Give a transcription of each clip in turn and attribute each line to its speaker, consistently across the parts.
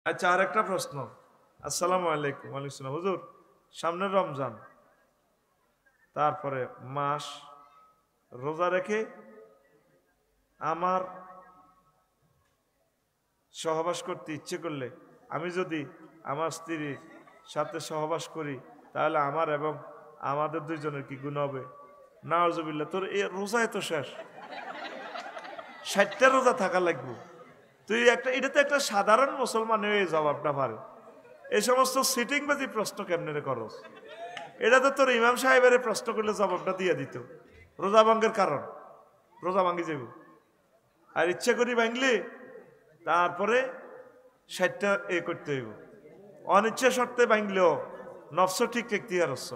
Speaker 1: আচ্ছা, আর একটা প্রশ্ন। আসসালামু আলাইকুম। ওয়ালাইকুম আসসালাম। হুজুর, সামনে রমজান, তারপরে মাস রোজা রেখে আমার সহবাস করতে ইচ্ছে করলে আমি যদি আমার স্ত্রীর সাথে সহবাস করি তাহলে আমার এবং আমাদের দুইজনের কি গুনাহ হবে? নাউজুবিল্লাহ। তোর এই রোজায় তো শেষ, 60টা রোজা থাকা লাগবে। তুই এটা তো একটা সাধারণ মুসলমান হয়ে জবাবটা পারে। এই সমস্ত সিটিংবাজি প্রশ্ন কেমনে করস? এটা তো তোর ইমাম সাহেবের প্রশ্ন করলে জবাবটা দিয়ে দিত। রোজা ভঙ্গের কারণ, রোজা ভাঙ্গি যাব। আর ইচ্ছে করি ভাঙলে তারপরে 60টা করতে হইব। অনিচ্ছা শর্তে ভাঙলেও নফস ঠিক রাখতে হারস।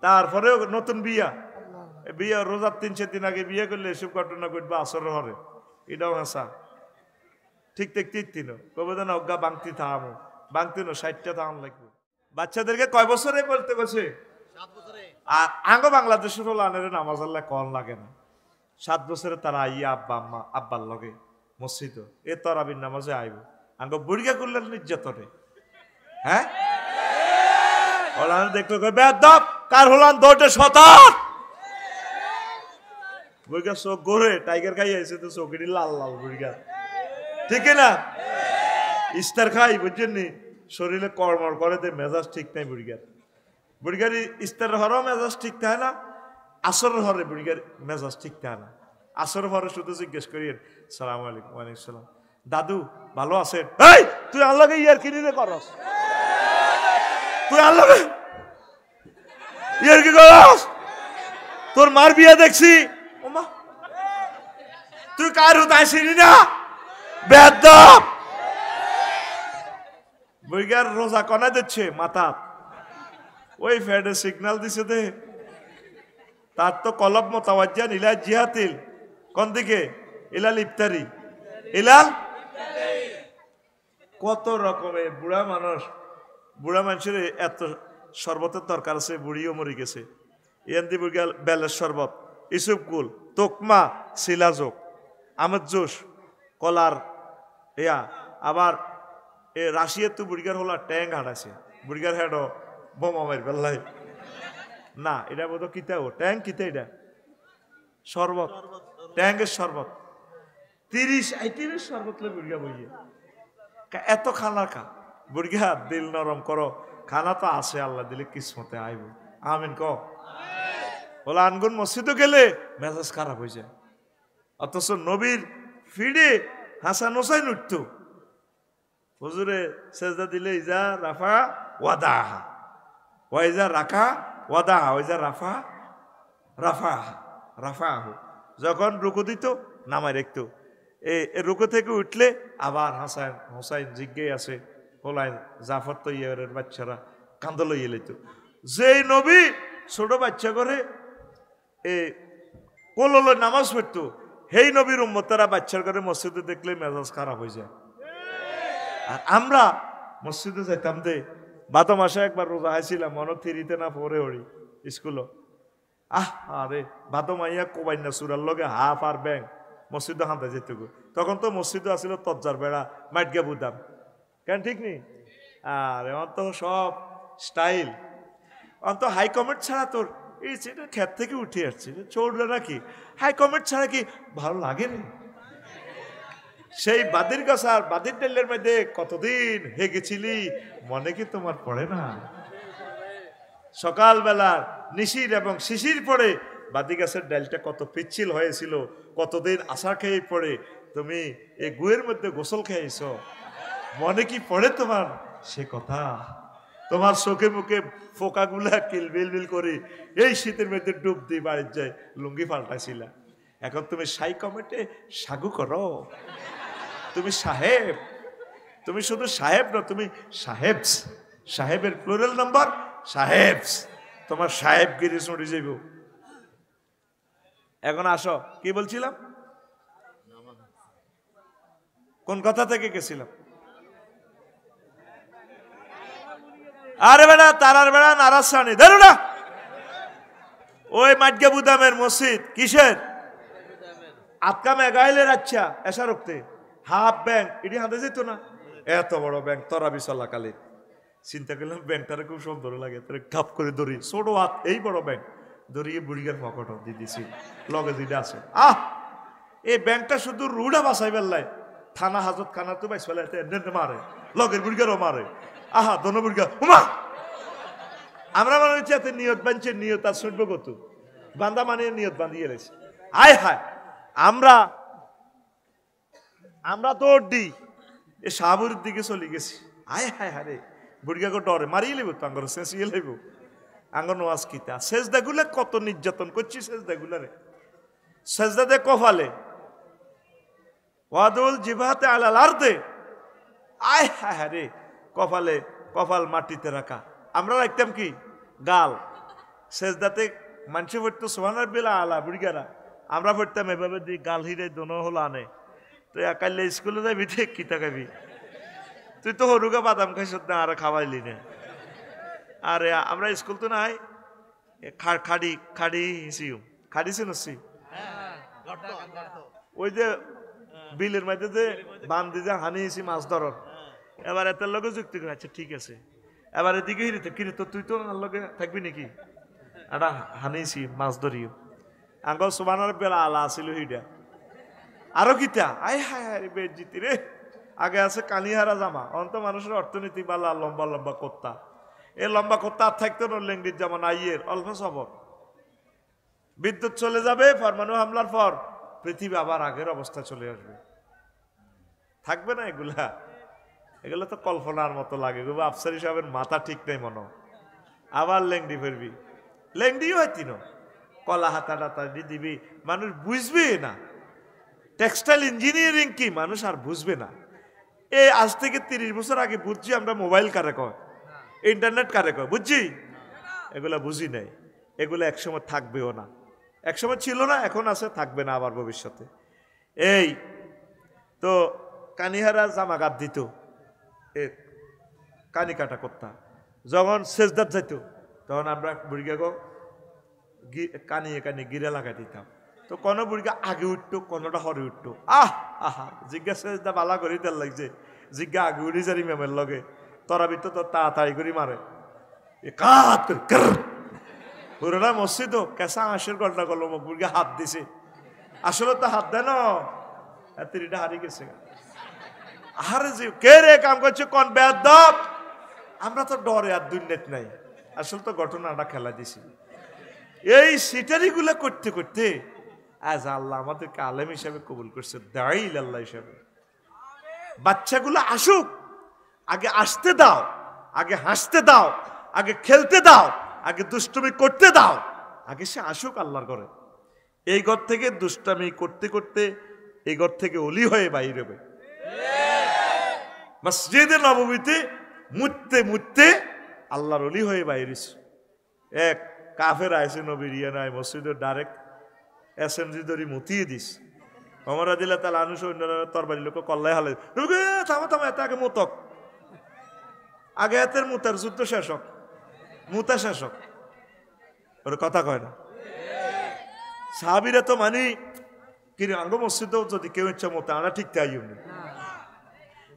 Speaker 1: তারপরেও নতুন বিয়া রোজার 3-4 দিন আগে বিয়ে করলে এসব ঘটনা ঘটবে আসর হরে, এটাও হাসা ঠিক দেখতে তিন কবে না অজ্ঞা বাংতি থামো বাংতি নো 60টা থাম লাগবে। বাচ্চাদেরকে কয় বছরে বলতে বসে? আর আঙ্গ বাংলাদেশের হলো আনের নামাজ আল্লাহ কল লাগে না। 7 বছরে তারা আইয়া আব্বার লগে মসজিদ এ তরাবির নামাজে আইব। আঙ্গ বুড়িয়া করলেন নির্যাতনে। হ্যাঁ, দেখলো বেদব কার হলান দৌড়ে শতাত বুড়িয়া চোখ গড়ে টাইগার খাই আইছে তো চোখেরই লাল লাল বুড়িয়া, ঠিক না? ইস্তার খাই বুঝছেন নি, শরীরে কর্মর করে দে, মেজাজ ঠিক নাই বুড়িগার ইস্তার হরও মেজাজ ঠিক থাকে না, আসর হরে বুড়িগার মেজাজ ঠিক থাকে না। আসর হরে শুধু জিজ্ঞেস করি সালাম আলাইকুম। ওয়ালাইকুম সালাম। দাদু ভালো আছেন? এই তুই আল্লাহকে ইয়ার কিনি রে করস? তুই আল্লাহকে ইয়ার কি করস? তোর মার বিয়া দেখছি, ওমা তুই কার হুদায় চিনি না? বেয়াদব। বুড়িগার রোজা কনা দিচ্ছে মাথা, ওই ফেডে সিগন্যাল দিছে দে। তার তো কলব মোতাওয়াজ্জিহান ইলা জিহাতিল, কোন দিকে? ইলাল ইফতারি, ইলাল। কত রকমের বুড়া মানুষের এত শরবতের দরকার আছে, বুড়িও মরে গেছে। ইয়ান্দি বুড়িগাল বেলের শরবত, ইসুপ কুল, তোকমা, শিলাজোক, আমের জোশ, কলার ইয়া। আবার এ রাশিয়ার তো বুড়িগার হলো ট্যাং হাঁটাছে, বুড়িগার হেডো বোমা মারি বেল্লাই না। এটা বোধ কিতাও ট্যাং কিতা, এটা শরবত, ট্যাঙ্গের শরবত 30 আইটেমের শরবত লে বুড়িগা বইয়ে। এত খানা খা বুড়িগা, দিল নরম করো, খানা তো আছে আল্লাহ দিলে কিসমতে আইব। আমিন ক বলে। আনগুন মসজিদও গেলে মেজাজ খারাপ হয়ে যায়, অথচ নবীর ফিডে হাসান হোসাইন উঠত। হুজুরে সেজদা দিলে ইজা রাফা ওয়াদাহা, ওয়াইজা রাখা ওয়াদাহা, ওয়াইজা রাফা রাফা রাফাহ। যখন রুকু দিত নামায় রাখত। রুকু থেকে উঠলে আবার হাসান হোসাইন জিজ্ঞে আছে হোলাইন জাফর তো ইয়ারের বাচ্চারা কান্দ লইয়ে লইত। যেই নবী ছোট বাচ্চা করে কোল নামাজ পড়তো, সেই নবীর উম্মতেরা বাচ্চার করে মসজিদে দেখলে মেজাজ খারাপ হয়ে যায়। আর আমরা মসজিদে যাইতাম দে, বাত মাসে একবার রোজা হাইছিলাম, মনে থিরিতে না পরে হরি স্কুলও। আরে ভাদো মাইয়া কোবাইনা সুরার লগে হাফ আর ব্যাং মসজিদে হাঁটা যেত। তখন তো মসজিদে আসছিল তজ্জার বেড়া মাইটগা বুদাম, কেন ঠিক নেই? আর এখন তো সব স্টাইল। অন্ত হাই কমেন্ট ছাড়া তোর এই ক্ষেত থেকে উঠে আসছে চৌড়া নাকি হাই কমেন্ট ছাড়া কি ভালো লাগে না? সেই বাদির গাছ আর বাদির টেলের মধ্যে কতদিন হেগেছিলি মনে কি তোমার পড়ে না? সকালবেলা নিশির এবং শিশির পরে বাদি গাছের ডালটা কত পিচ্ছিল হয়েছিল, কতদিন আশা খেয়ে পড়ে তুমি এই গুয়ের মধ্যে গোসল খেয়েছ, মনে কি পড়ে তোমার সে কথা? তোমার চোখে মুখে ফোকাগুলা কিলবিল করে এই শীতের মধ্যে ডুব দিয়ে বাড়ির যায় লুঙ্গি পাল্টাইছিলা। এখন তুমি সাই কমেটে সাগু করো, তুমি সাহেব। তুমি শুধু সাহেব না, তুমি সাহেবস, সাহেবের প্লুরাল নাম্বার সাহেবস। তোমার সাহেবগিরি শুনে যাইব। এখন আসো, কি বলছিলাম, কোন কথা থেকে গেছিলাম? আরে বেড়া তারার বেড়া নারাজ সানি ধরো না। ওই মাটগা বুদামের মসজিদ কিসের? আতকা মেঘাইলের। আচ্ছা এসা রক্তে হাফ ব্যাংক এটি হাতে যেত না। এত বড় ব্যাংক তরাবি চলাকালীন চিন্তা করলাম ব্যাংকটারে খুব সুন্দর লাগে, তাহলে ঢাপ করে ধরি, ছোট হাত এই বড় ব্যাংক ধরিয়ে বুড়িগার পকেট দিয়ে দিছি লগে যেটা আছে। এই ব্যাংকটা শুধু রুডা বাসাই বেল্লাই, থানা হাজত খানা তো বাইস ফেলাইতে মারে, লগের বুড়িগারও মারে। দোনো বুড়িগা উমা আমরা মনে হচ্ছে এতে নিয়ত বানছে, নিয়ত আর শুনবো কত বান্দা মানে নিয়ত বান্ধিয়ে রয়েছে। আয় হায় আমরা তো দিই এ শাহবুরের দিকে চলে গেছি। আয় হায় হারে বুড়িগাকে ডরে মারিয়ে লেব তো আঙ্গর শেষিয়ে লেব আঙ্গর নোয়াজ কিতা সেজদাগুলা কত নির্যাতন করছি সেজদাগুলারে। সেজদাতে কফালে ওয়াদুল জিবাতে আলাল আরদে, আয় হায় হারে কপালে কপাল মাটিতে রাখা। আমরা রাখতাম কি গাল, সেজদাতে মানুষে পড়তো সোহানার বেলা আলা বুড়িগারা, আমরা পড়তাম এভাবে দিয়ে গাল হিরে দোনো হলো আনে। তো একাইলে স্কুলে যাবি ঠিক কি তাকাবি, তুই তো হরুগা বাদাম খাইছ না আর খাওয়াইলি না। আরে আমরা স্কুল তো নাই খাড়ি খাড়ি সিউ খাড়ি চিনছি ওই যে বিলের মধ্যে যে বান্ধি যে হানিয়েছি মাছ ধরন, এবার এত লগে যুক্তি করে আচ্ছা ঠিক আছে, এবার এদিকে হিরিতে কিরে তো তুই তো আমার লগে থাকবি নাকি, এটা হানিয়েছি মাছ ধরিও আঙ্গল সুবানার বেলা আলা আসিল হিডা আরো কিতা। আয় হায় হায় বেজিতি রে, আগে আছে কানিহারা জামা, অন্ত মানুষের অর্থনীতি বালা লম্বা লম্বা কোত্তা, এ লম্বা কোত্তা আর থাকতো না লেঙ্গির জামা আইয়ের অল্প সবর। বিদ্যুৎ চলে যাবে পরমাণু হামলার পর পৃথিবী আবার আগের অবস্থা চলে আসবে, থাকবে না এগুলা। এগুলো তো কল্পনার মতো লাগে, আফসারি সাহেবের মাথা ঠিক নেই মনে, আবার লেংডি ফেরবি, লেংডিও হয়তি না কলা হাতা টাতা দিবি, মানুষ বুঝবে না টেক্সটাইল ইঞ্জিনিয়ারিং কি মানুষ আর বুঝবে না। এই আজ থেকে 30 বছর আগে বুঝছি আমরা মোবাইল কারে কয়, ইন্টারনেট কারে কয় বুঝছি, এগুলা বুঝি নাই। এগুলো একসময় থাকবেও না, একসময় ছিল না, এখন আছে, থাকবে না আবার ভবিষ্যতে। এই তো কানিহারা জামা গাদ দিত, এ কানি কাটা করতা, যখন সেজদাত যাইত তখন আমরা বুড়িগাকে কানিয়ে কানিয়ে গিরে লাগাই দিতাম। তো কোন বুড়িগা আগে উঠতো, কোনটা হরে উঠতো, আহা জিজ্ঞা সেজদা বালা করি তেল লাগছে, জিজ্ঞা আগে উঠি যারি ম্যামের লগে তরাবি তো তাড়াতাড়ি করে মারে কাত করে পুরোটা মসজিদ কেসা আঁশের গল্টা করলো, বুড়িগা হাত দিছে, আসলে তো হাত দেয় না, তিরিটা হারিয়ে গেছে। আরে যে কে রে কাম করছে কোন বেয়াদব, আমরা তো ডরে আর দুর্নীতি নাই, আসলে তো ঘটনাটা খেলা দিছি। এই সিটারি গুলা করতে করতে আজ আল্লাহ আমাদেরকে আলেম হিসাবে কবুল করছে, দাঁড়াইল আল্লাহ হিসাবে। বাচ্চাগুলো আসুক, আগে আসতে দাও, আগে হাসতে দাও, আগে খেলতে দাও, আগে দুষ্টুমি করতে দাও, আগে সে আসুক আল্লাহর ঘরে। এই ঘর থেকে দুষ্টামি করতে করতে এই ঘর থেকে অলি হয়ে বাইর হবে, মসজিদে নববীতে মুততে মুততে আল্লাহর অলি হয়ে বাইরিস। এক কাফের আইসে নবীর ইয়ে নাই, মসজিদের ডাইরেক্ট এসএমজি ধরি মুতিয়ে দিস। আমরা দিলে তাহলে আনুষ অন্যরা তরবারি লোক কল্লাই হালে থামা থামা, এত আগে মুতক, আগে এতের মুতার যুদ্ধ শেষ হোক, মুতা শেষ হোক, ওর কথা কয় না। সাহাবিরা তো মানি কিন্তু আঙ্গ মসজিদেও যদি কেউ ইচ্ছা মতো আমরা ঠিক তাই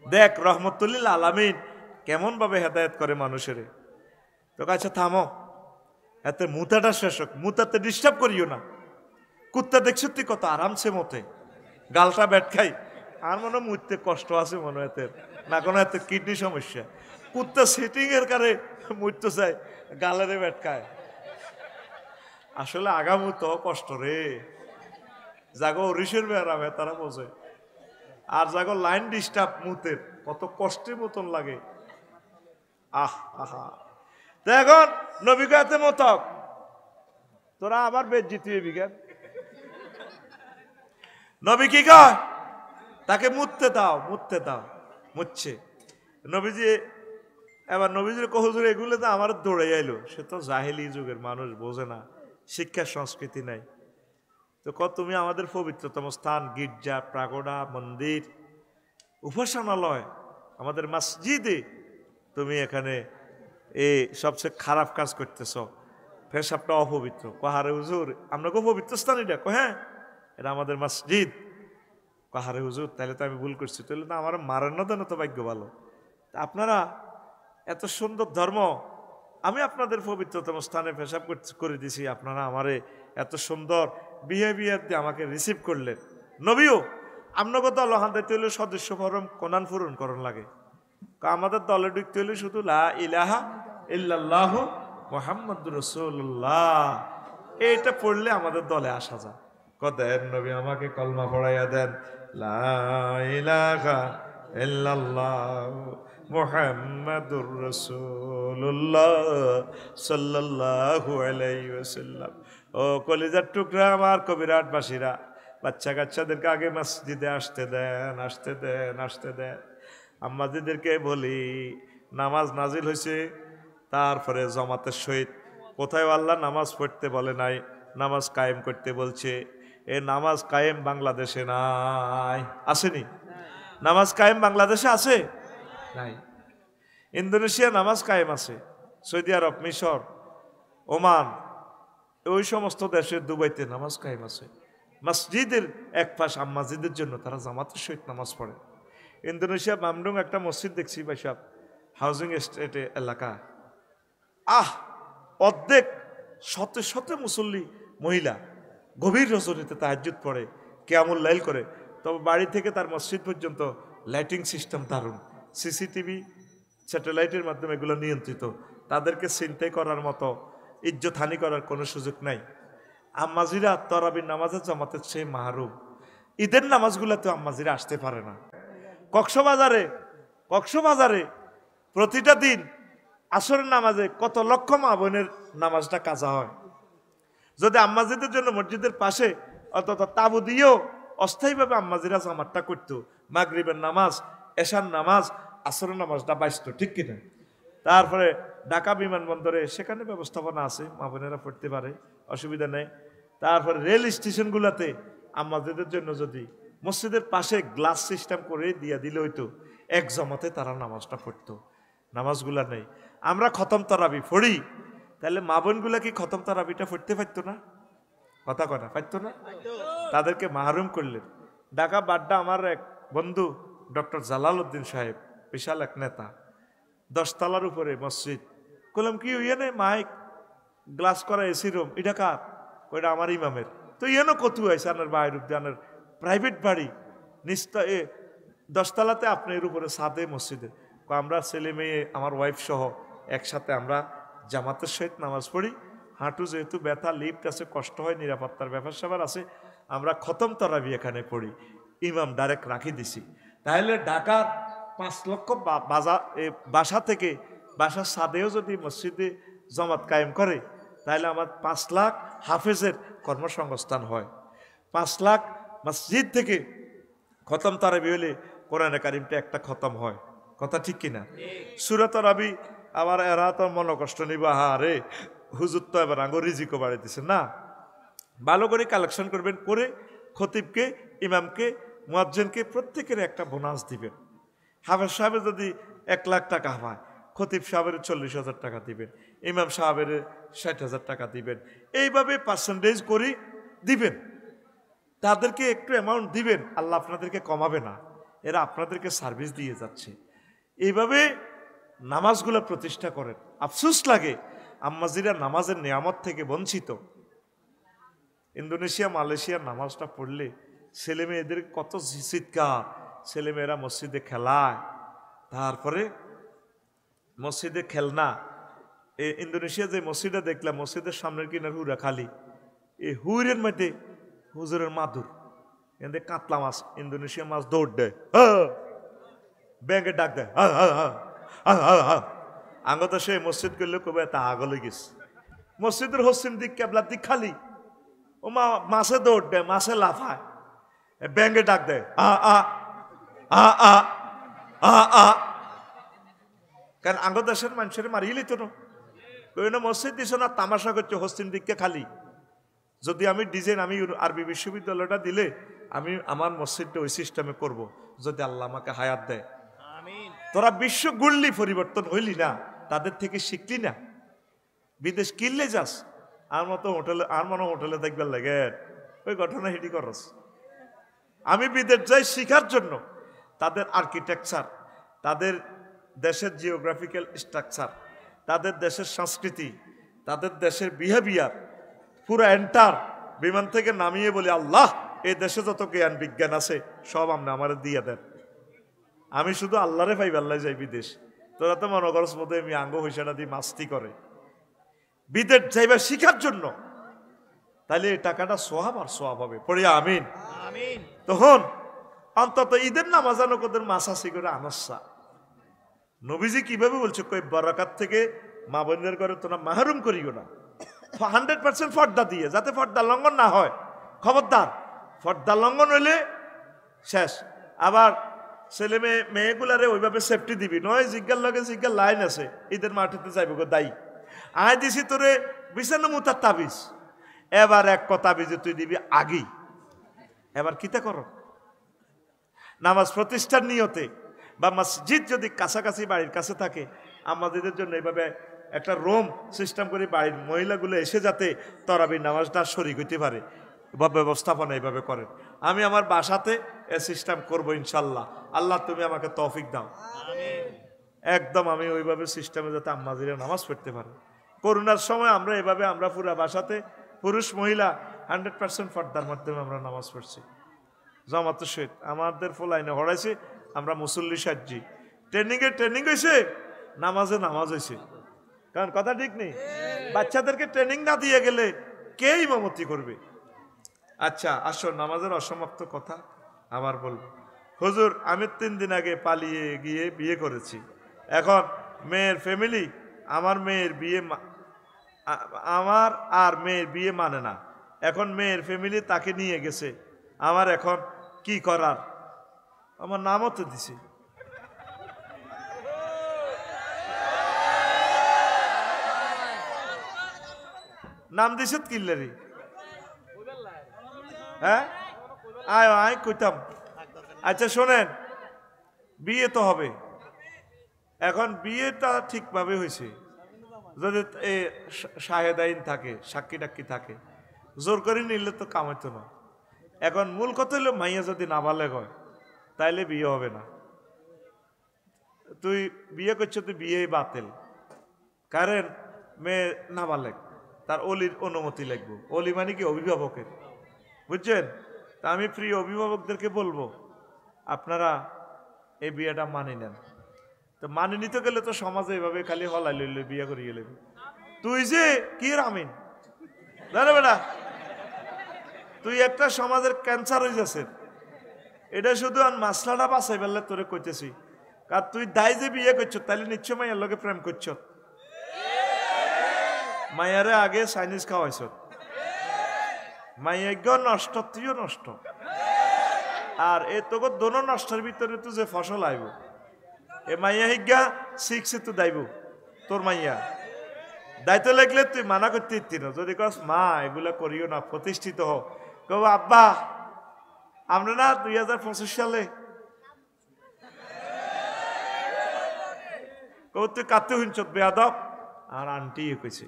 Speaker 1: দেখ রহমতুল্লিল আলামিন কেমন ভাবে হেদায়েত করে মানুষের। তো আচ্ছা থামো, এতে মুতাটা শেষ হোক, মুতাতে ডিস্টার্ব করিও না। কুত্তা দেখছো তুই কত আরামসে মতে গালটা ব্যাট খাই, আর মনে মুততে কষ্ট আছে মনে হয় না, কোনো এত কিডনি সমস্যা, কুত্তা সিটিং এর কারে মুততে চায়, গালেরে ব্যাট খায়। আসলে আগামু তো কষ্ট রে, জাগো ঋষের বেড়ামে তারা বোঝে, আর জাগো লাইন ডিস্টার্ব মুতের কত কষ্টের মতন লাগে। আহা এখন নবী গাতে মতক তোরা আবার বেজ্জিত বিজ্ঞান। নবী কি কয়, তাকে মুততে দাও, মুততে দাও, মুতছে। নবীজি এবার নবীজির কহুজুর এগুলো তো আমার দৌড়ে আইলো, সে তো জাহেলি যুগের মানুষ, বোঝে না, শিক্ষা সংস্কৃতি নাই। তো তুমি আমাদের পবিত্রতম স্থান গির্জা, প্রাগোডা, মন্দির, উপাসনালয়, আমাদের মসজিদে তুমি এখানে এই সবচেয়ে খারাপ কাজ করতেছ, পেশাবটা অপবিত্র। কহারে হুজুর আমরা পবিত্র স্থান এটা, হ্যাঁ এটা আমাদের মসজিদ। কাহারে হুজুর তাহলে তো আমি ভুল করছি, তাহলে না আমার মারেন না দেন তো ভাগ্য ভালো। আপনারা এত সুন্দর ধর্ম, আমি আপনাদের পবিত্রতম স্থানে পেশাব করে দিছি, আপনারা আমারে এত সুন্দর বিহেভিয়ার দিয়ে আমাকে রিসিভ করলেন। নবীও আপনাকে দল হান দিতে হলে সদস্য ফরম কোনান পূরণ করণ লাগে। আমাদের দলে ঢুকতে হলে শুধু লা ইলাহা ইল্লাল্লাহ মুহাম্মাদুর রাসূলুল্লাহ এইটা পড়লে আমাদের দলে আসা যায়। দেন নবী আমাকে কলমা পড়াইয়া দেন, লা ইলাহা ইল্লাল্লাহ মুহাম্মাদুর রাসূলুল্লাহ সাল্লাল্লাহু আলাইহি ওয়াসাল্লাম। ও কলিজার টুকরা আমার কবিরাটবাসীরা, বাচ্চা কাচ্চাদেরকে আগে মসজিদে আসতে দেন, আসতে দেন, আসতে দেন। আম্মাজিদেরকে বলি নামাজ নাজিল হয়েছে, তারপরে জমাতের সহিত কোথায় আল্লাহ নামাজ পড়তে বলে নাই, নামাজ কায়েম করতে বলছে। এ নামাজ কায়েম বাংলাদেশে নাই, আসেনি? নামাজ কায়েম বাংলাদেশে আছে নাই? ইন্দোনেশিয়া নামাজ কায়েম আছে, সৌদি আরব, মিশর, ওমান, ওই সমস্ত দেশে, দুবাইতে নামাজ কায়েম আছে। মসজিদের এক পাশ আম্মাজিদের জন্য তারা জামাতের সহিত নামাজ পড়ে। ইন্দোনেশিয়া বামডুং একটা মসজিদ দেখছি ভাই সাহেব, হাউজিং এস্টেট এলাকা, অর্ধেক শতে শতে মুসল্লি মহিলা গভীর রজনীতে তাহাজ্জুদ পড়ে, কিয়ামুল লাইল করে। তবে বাড়ি থেকে তার মসজিদ পর্যন্ত লাইটিং সিস্টেম দারুণ, সিসিটিভি স্যাটেলাইটের মাধ্যমে এগুলো নিয়ন্ত্রিত। তাদেরকে ছিনতাই করার মতো, ইজ্জতহানি করার কোনো সুযোগ নাই। আম্মাজিরা তরাবির নামাজের জামাতের চেয়ে মাহরুম। ঈদের নামাজগুলোতে আম্মাজিরা আসতে পারে না। কক্সবাজারে প্রতিটা দিন আসরের নামাজে কত লক্ষ মা বোনের নামাজটা কাজা হয়। যদি আম্মাজিদের জন্য মসজিদের পাশে অন্তত তাবু দিয়েও অস্থায়ীভাবে আম্মাজিরা জামাতটা করতো, মাগরিবের নামাজ, এশার নামাজ, আসরের নামাজটা বাঁচত, ঠিক কিনা? তারপরে ঢাকা বিমানবন্দরে সেখানে ব্যবস্থাপনা আছে, মা বোনেরা পড়তে পারে, অসুবিধা নেই। তারপরে রেল স্টেশনগুলোতে আম্মাজিদের জন্য যদি মসজিদের পাশে গ্লাস সিস্টেম করে দিয়ে দিলে হইতো, এক জমাতে তারা নামাজটা পড়তো। নামাজগুলা নেই। আমরা খতম তারাবি পড়ি, তাহলে মা বোনগুলা কি খতম তারাবিটা পড়তে পারতো না? কথা কনা পারতো না? তাদেরকে মাহরুম করলেন। ঢাকা বাড্ডা আমার এক বন্ধু ডক্টর জালাল উদ্দিন সাহেব, বিশাল এক নেতা, 10 তলার উপরে মসজিদ। বললাম কি ইয়ে মাইক গ্লাস করা এসি রুম, এটা কার? ওইটা আমার ইমামের। তো ইয়েনো কত হয়েছে আনার বাইর উদ্যানের প্রাইভেট বাড়ি, নিস্তা 10 তলাতে আপনার উপরে সাদে মসজিদে। আমরা ছেলে মেয়ে, আমার ওয়াইফ সহ একসাথে আমরা জামাতের সহিত নামাজ পড়ি। হাঁটু যেহেতু ব্যথা, লিফট আছে, কষ্ট হয়, নিরাপত্তার ব্যাপার স্যাপার আছে, আমরা খতম তারাবি এখানে পড়ি, ইমাম ডাইরেক্ট রাখি দিছি। তাহলে ঢাকার 5 লক্ষ বাসা থেকে বাসার সাদেও যদি মসজিদে জামাত কায়েম করে, তাহলে আমার 5 লাখ হাফেজের কর্মসংস্থান হয়। 5 লাখ মসজিদ থেকে খতম তারাবি হলে কোরআনে কারিমটা একটা খতম হয়। কথা ঠিক কিনা? সূরা তারাবি আবার এরা তো মন কষ্ট নিবা, রে হুজুর তো এবার আঙ্গুর রিজিকও বাড়াইতেছে না। ভালো করে কালেকশন করবেন, করে খতিবকে, ইমামকে, মুয়াজ্জিনকে প্রত্যেকের একটা বোনাস দিবেন। হাফেজ সাহেবের যদি 1 লাখ টাকা হয়, খতিব সাহেবের 40,000 টাকা দিবেন, ইমাম সাহেবের 60,000 টাকা দিবেন। এইভাবে পার্সেন্টেজ করে দিবেন, তাদেরকে একটু অ্যামাউন্ট দিবেন। আল্লাহ আপনাদেরকে কমাবে না, এরা আপনাদেরকে সার্ভিস দিয়ে যাচ্ছে। এইভাবে নামাজগুলো প্রতিষ্ঠা করেন। আফসোস লাগে আম্মাজিরা নামাজের নিয়ামত থেকে বঞ্চিত। ইন্দোনেশিয়া, মালয়েশিয়ার নামাজটা পড়লে ছেলে মেয়েদের কত চিৎকার, ছেলেমেয়েরা মসজিদে খেলায়, তারপরে মসজিদে খেলনা। ইন্দোনেশিয়া যে মসজিদটা দেখলাম, মসজিদের সামনের কিনার হুরা খালি, এই হুইরের মধ্যে হুজুরের মাদুর, এদের কাতলা মাছ, ইন্দোনেশিয়া মাছ দৌড় দেয়, ব্যাংকে ডাক দেয়, আগত সে মসজিদ করলে কবে তা আগলে গেছে। মসজিদের হসিম দিক কেবলার দিক খালি, ও মাছে দৌড় দেয়, মাছে লাফায়, ব্যাংকে ডাক দেয়, কারণ আঙ্গ দেশের মানুষের মারিয়ে লিত না, মসজিদ দিছ না, তামাশা করছে হসিম দিককে খালি। যদি আমি ডিজাইন, আমি আরবি বিশ্ববিদ্যালয়টা দিলে আমি আমার মসজিদটা ওই সিস্টেমে করব, যদি আল্লাহ আমাকে হায়াত দেয়। তোরা বিশ্ব গুললি পরিবর্তন হইলি না, তাদের থেকে শিখলি না, বিদেশ কিনলে যাস, আর মতো হোটেলে, আর মনে হোটেলে দেখবার লাগে ওই ঘটনা হিটি করস। আমি বিদেশ যাই শিখার জন্য। তাদের আর্কিটেকচার, তাদের দেশের জিওগ্রাফিক্যাল স্ট্রাকচার, তাদের দেশের সংস্কৃতি, তাদের দেশের বিহেভিয়ার পুরো এন্টার বিমান থেকে নামিয়ে বলি, আল্লাহ এই দেশে যত জ্ঞান বিজ্ঞান আছে সব আপনি আমার দিয়ে দেন, আমি শুধু আল্লাহরে পাই আল্লাহ যাই বিদেশ। তোরা তো মনে করস মতো আমি আঙ্গ হইসাটা দিয়ে মাস্তি করে বিদেশ যাইবা শিখার জন্য, তাহলে এই টাকাটা সোয়াব আর সোয়াব হবে। পড়ি আমিন। তখন অন্তত ঈদের নামাজানো ওদের মাসাসি করে আনাসা। নবীজি কিভাবে বলছে, কই বরাকাত থেকে মা বোনদের করে তোরা মাহরুম করিও না, 100% ফর্দা দিয়ে, যাতে ফর্দা লঙ্ঘন না হয়। খবরদার, ফর্দা লঙ্ঘন হইলে শেষ। আবার ছেলে মেয়েগুলারে ওইভাবে সেফটি দিবি নয়, জিজ্ঞার লগে জিজ্ঞার লাইন আছে, ঈদের মাঠেতে যাইব গো দায়ী, আয় দিছি তোরে বিছানো মুতার তাবিজ, এবার এক কথা তাবিজে তুই দিবি আগেই। এবার কিতা করো, নামাজ প্রতিষ্ঠার নিয়তে বা মসজিদ যদি কাছাকাছি বাড়ির কাছে থাকে, আমাদের জন্য এইভাবে একটা রুম সিস্টেম করে বাড়ির মহিলাগুলো এসে যাতে তরাবির নামাজটা শরীক হইতে পারে বা ব্যবস্থাপনা এইভাবে করেন। আমি আমার বাসাতে এ সিস্টেম করবো ইনশাল্লাহ। আল্লাহ তুমি আমাকে তৌফিক দাও। একদম আমি ওইভাবে সিস্টেমে যাতে আম্মাজিরা নামাজ পড়তে পারে। করোনার সময় আমরা এভাবে আমরা পুরা বাসাতে পুরুষ মহিলা 100% পর্দার মাধ্যমে আমরা নামাজ পড়ছি। জামাতের সহিত আমাদের ফলাইনে হরাইছে, আমরা মুসল্লি সাজি, ট্রেনিং হয়েছে, নামাজে নামাজ হয়েছে। কারণ কথা ঠিক নেই, বাচ্চাদেরকে ট্রেনিং না দিয়ে গেলে কে ইমামতি করবে? আচ্ছা আসো, নামাজের অসমাপ্ত কথা আবার বলবো। হুজুর আমি 3 দিন আগে পালিয়ে গিয়ে বিয়ে করেছি, এখন মেয়ের ফ্যামিলি আমার আর মেয়ের বিয়ে মানে না, এখন মেয়ের ফ্যামিলি তাকে নিয়ে গেছে, আমার এখন কি করার? আমার নামও তো দিছি। নাম দিছে কিল্লারি, হ্যাঁ আয় কইতাম। আচ্ছা শোনেন, বিয়ে তো হবে, এখন বিয়েটা ঠিকভাবে হয়েছে যদি শাহেদ আইন থাকে, সাক্ষী টাক্ষী থাকে, জোর করে নিলে তো কামাইতো না। এখন মূল কথা হলো মাইয়া যদি নাবালেগ হয় তাইলে বিয়ে হবে না। তুই বিয়ে করছো, তুই বিয়ে বাতিল, কারণ মেয়ে নাবালেগ, তার অলির অনুমতি লাগবে। অলি মানে কি? অভিভাবকের, বুঝছেন? তা আমি প্রিয় অভিভাবকদেরকে বলবো, আপনারা এই বিয়েটা মানি নেন। তো মানি নিতে গেলে তো সমাজে এভাবে খালি হলাই লইলে বিয়ে করিয়ে লেবে। তুই যে কি রামিন জানে বেটা, তুই একটা সমাজের ক্যান্সার হয়ে যাচ্ছে। এটা শুধু আর মাসলাটা বাঁচাই ফেললে তোরে কইতেছি, কারণ তুই দায় যে বিয়ে করছ তাহলে নিশ্চয় মাইয়ার লগে প্রেম করছ, মাইয়ারে আগে চাইনিজ খাওয়াইছ, মাইয়াজ্ঞ নষ্ট, তুইও নষ্ট। আর এ তোকে দোনো নষ্টের ভিতরে তুই যে ফসল আইব, এ মাইয়া হিজ্ঞা 6 তো দাইব তোর মাইয়া, দায়িত্ব লাগলে তুই মানা করতে ইতি না। যদি কস মা এগুলা করিও না, প্রতিষ্ঠিত হোক, কব আব্বা আমরা না 2025 সালে, কব তুই কাতে শুনছ বেয়াদব। আর আন্টি কইছে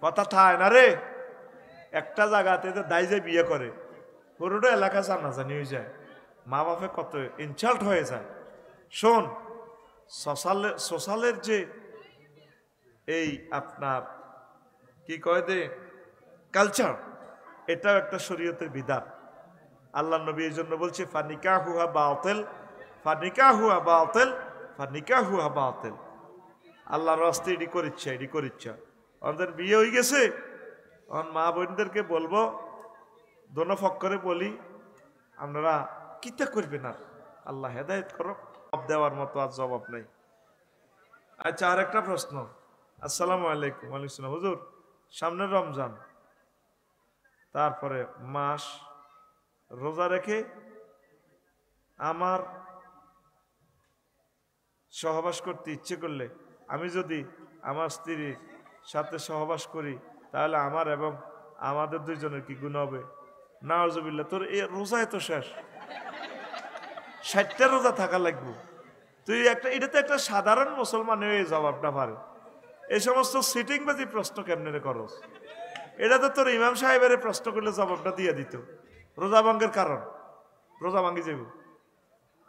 Speaker 1: কথা থায় না রে, একটা জায়গাতে দায় যে বিয়ে করে পুরোটা এলাকা জানাজানি হয়ে যায়, মা বাপে কত ইনসাল্ট হয়ে যায়। শোন, সোশ্যালের যে এই আপনার কি কয় দে কালচার, এটাও একটা শরীয়তের বিধান। আল্লাহ নবী এই জন্য বলছে ফানিকাহুহা বাতিল, ফানিকাহুহা বাতিল, ফানিকাহুহা বাতিল। আল্লাহর রাস্তায় এডি করিচ্ছা আমাদের বিয়ে হয়ে গেছে। আমার মা বোনদেরকে বলবো, দোনো ফক্করে বলি, আপনারা কিতা করবেন, আর আল্লাহ হেদায়েত করো। দেওয়ার মতো আর জবাব নেই। আচ্ছা আর একটা প্রশ্ন। আসসালামু আলাইকুম। ওয়ালাইকুম আসসালাম। হুজুর সামনে রমজান, তারপরে মাস রোজা রেখে আমার সহবাস করতে ইচ্ছে করলে আমি যদি আমার স্ত্রীর সাথে সহবাস করি তাহলে আমার এবং আমাদের দুইজনের কি গুনাহ হবে? নাউজুবিল্লাহ। তোর এই রোজায় তো শেষ, 60টা রোজা থাকা লাগবে। তুই এটা তো একটা সাধারণ মুসলমানের এই জবাবটা পারে। এই সমস্ত সিটিংবাজি প্রশ্ন কেমনে করস? এটা তো তোর ইমাম সাহেবের প্রশ্ন করলে জবাবটা দিয়ে দিত, রোজা ভঙ্গের কারণ। রোজা ভাঙ্গি যাব।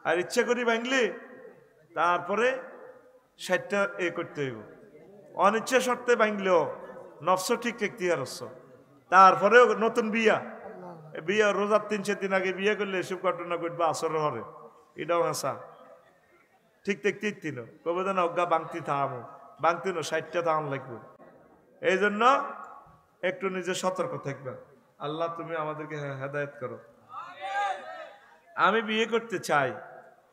Speaker 1: আর ইচ্ছা করি ভাঙলে তারপরে 60টা করতে হইব। অনিচ্ছা শর্তে ভাঙলেও নফস ঠিক এখতিয়ার হচ্ছে। তারপরেও নতুন বিয়া রোজার 3-4 দিন আগে বিয়ে করলে এসব ঘটনা ঘটবে আসর হরে, এটাও হাসা ঠিক দেখতেই তিন কবে যেন অজ্ঞা বাংতি থামো বাংতি না 60টা থাম লাগবে। এই জন্য একটু নিজে সতর্ক থাকবে। আল্লাহ তুমি আমাদেরকে হেদায়েত করো। আমি বিয়ে করতে চাই,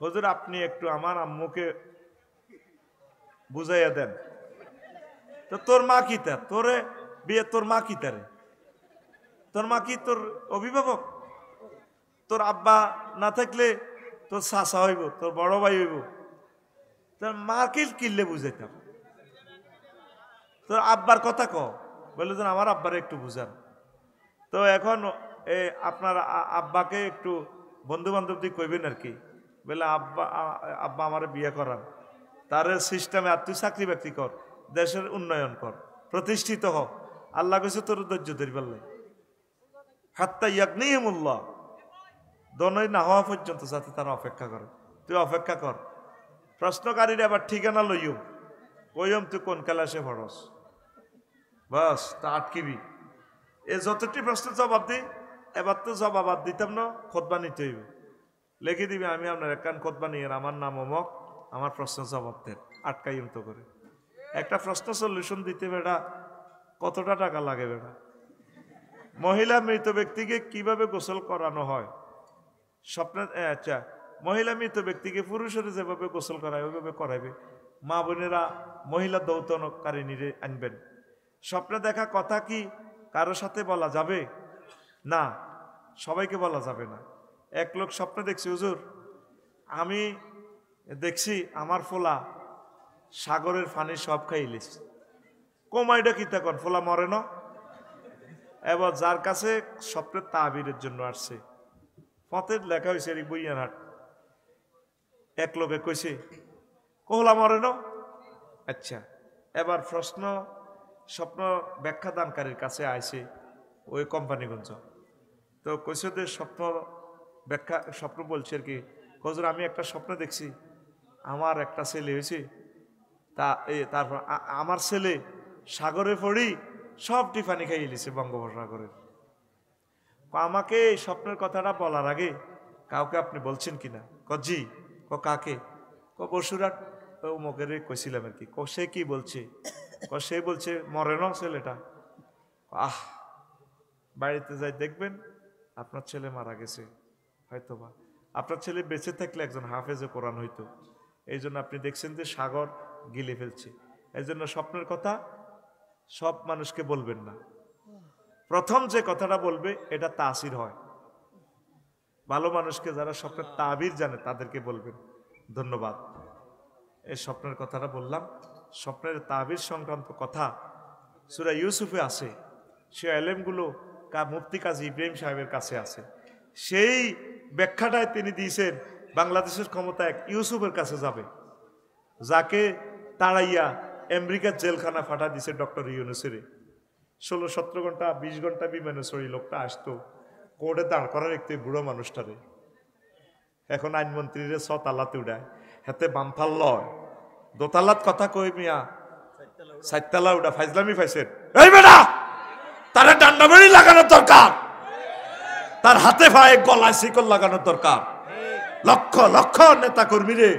Speaker 1: হুজুর আপনি একটু আমার আম্মুকে বুঝাইয়া দেন। তো তোর মা কি তার তোরে বিয়ে, তোর মা কি তারে, তোর মা কি তোর অভিভাবক? তোর আব্বা না থাকলে তোর চাচা হইব, তোর বড় ভাই হইব। তোর মাকে কিনলে বুঝাইতাম। তোর আব্বার কথা ক, বলে যেন আমার আব্বারে একটু বুঝান। তো এখন আপনার আব্বাকে একটু বন্ধু বান্ধব দিয়ে কইবেন আর কি, বলে আব্বা আমার বিয়ে করান, তার সিস্টেমে আর তুই চাকরি বাকরি কর, দেশের উন্নয়ন কর, প্রতিষ্ঠিত হ। আল্লাহ কইছে তোর ধৈর্য ধরি পারলে হাত্তা ইয়াগনিহিমুল্লাহ, দনই না হওয়া পর্যন্ত যাতে তারা অপেক্ষা করে। তুই অপেক্ষা কর। প্রশ্নকারীর আবার ঠিকানা লইও, কইম তুই কোন ক্লাসে পড়স, বাস তা আটকিবি। এ যতটি প্রশ্ন জবাব দিই, এবার তো জবাব আর দিতাম না, খোদবা নিতে হইব। লিখে দিবি আমি আপনার একখান খোদবা নিয়ে, আমার নাম অমক, আমার প্রশ্ন জবাব দেন, আটকাইম তো করে। একটা প্রশ্ন সলিউশন দিতে বেটা কতটা টাকা লাগে বেটা? মহিলা মৃত ব্যক্তিকে কিভাবে গোসল করানো হয়? স্বপ্নে আচ্ছা, মহিলা মৃত ব্যক্তিকে পুরুষের যেভাবে গোসল করায় ওইভাবে করাইবে। মা বোনেরা মহিলা দৌতনকারিনীরে আনবেন। স্বপ্নে দেখা কথা কি কারো সাথে বলা যাবে না? সবাইকে বলা যাবে না। এক লোক স্বপ্নে দেখছি, হুজুর আমি দেখছি আমার ফোলা সাগরের পানি সব খাইলিস। কমাইটা কি তখন ফোলা মরে না? এবার যার কাছে স্বপ্নের তাবিরের জন্য আসছে, পথের লেখা হয়েছে বইয়ানহাট, এক লোকে কইছে কোহলা মরে না। আচ্ছা, এবার প্রশ্ন স্বপ্ন ব্যাখ্যা দানকারীর কাছে আইছে ওই কোম্পানিগঞ্জ। তো কইছে যে স্বপ্ন ব্যাখ্যা স্বপ্ন বলছে আর কি, হুজুর আমি একটা স্বপ্ন দেখছি, আমার একটা ছেলে হয়েছে, তারপর আমার ছেলে সাগরে পড়ি সব টিফানি খাইয়ে লিছে বঙ্গোপসাগরের। আমাকে এই স্বপ্নের কথাটা বলার আগে কাউকে আপনি বলছেন কিনা? জি। কাকে? বসুরাট অমুকের কইছিলাম আর কি। সে কি বলছে? সে বলছে মরে না ছেলেটা। আহ, বাড়িতে যাই দেখবেন আপনার ছেলে মারা গেছে, হয়তোবা আপনার ছেলে বেঁচে থাকলে একজন হাফেজে কোরআন হইতো। এই জন্য আপনি দেখছেন যে সাগর গিলে ফেলছে। এই জন্য স্বপ্নের কথা সব মানুষকে বলবেন না। প্রথম যে কথাটা বলবে এটা তাসির হয়। ভালো মানুষকে, যারা স্বপ্নের তাবির জানে তাদেরকে বলবেন। ধন্যবাদ। এই স্বপ্নের কথাটা বললাম। স্বপ্নের তাবির সংক্রান্ত কথা সূরা ইউসুফে আছে। সে এলেমগুলো মুফতি কাজী ইব্রাহিম সাহেবের কাছে আছে। সেই ব্যাখ্যাটায় তিনি দিয়েছেন বাংলাদেশের ক্ষমতা এক ইউসুফের কাছে যাবে, যাকে তাড়াইয়া আমেরিকার জেলখানা ফাটা দিছে ডক্টর ইউনূসের। 16-17 ঘন্টা 20 ঘন্টা বিমানে চড়ি লোকটা আসতো, কোর্টে দাঁড় করা রেখতে বুড়ো মানুষটারে। এখন আইনমন্ত্রীরে 6 তালাতে উঠায়, হাতে বামফাল লয়, দোতালাত কথা কই মিয়া 4 তালা উঠা ফাইজলামি ফাইছেন। এই বেটা, তার ডান্ডা বেড়ি লাগানোর দরকার, তার হাতে পায়ে গলায় শিকল লাগানোর দরকার। লক্ষ লক্ষ নেতা কর্মীরে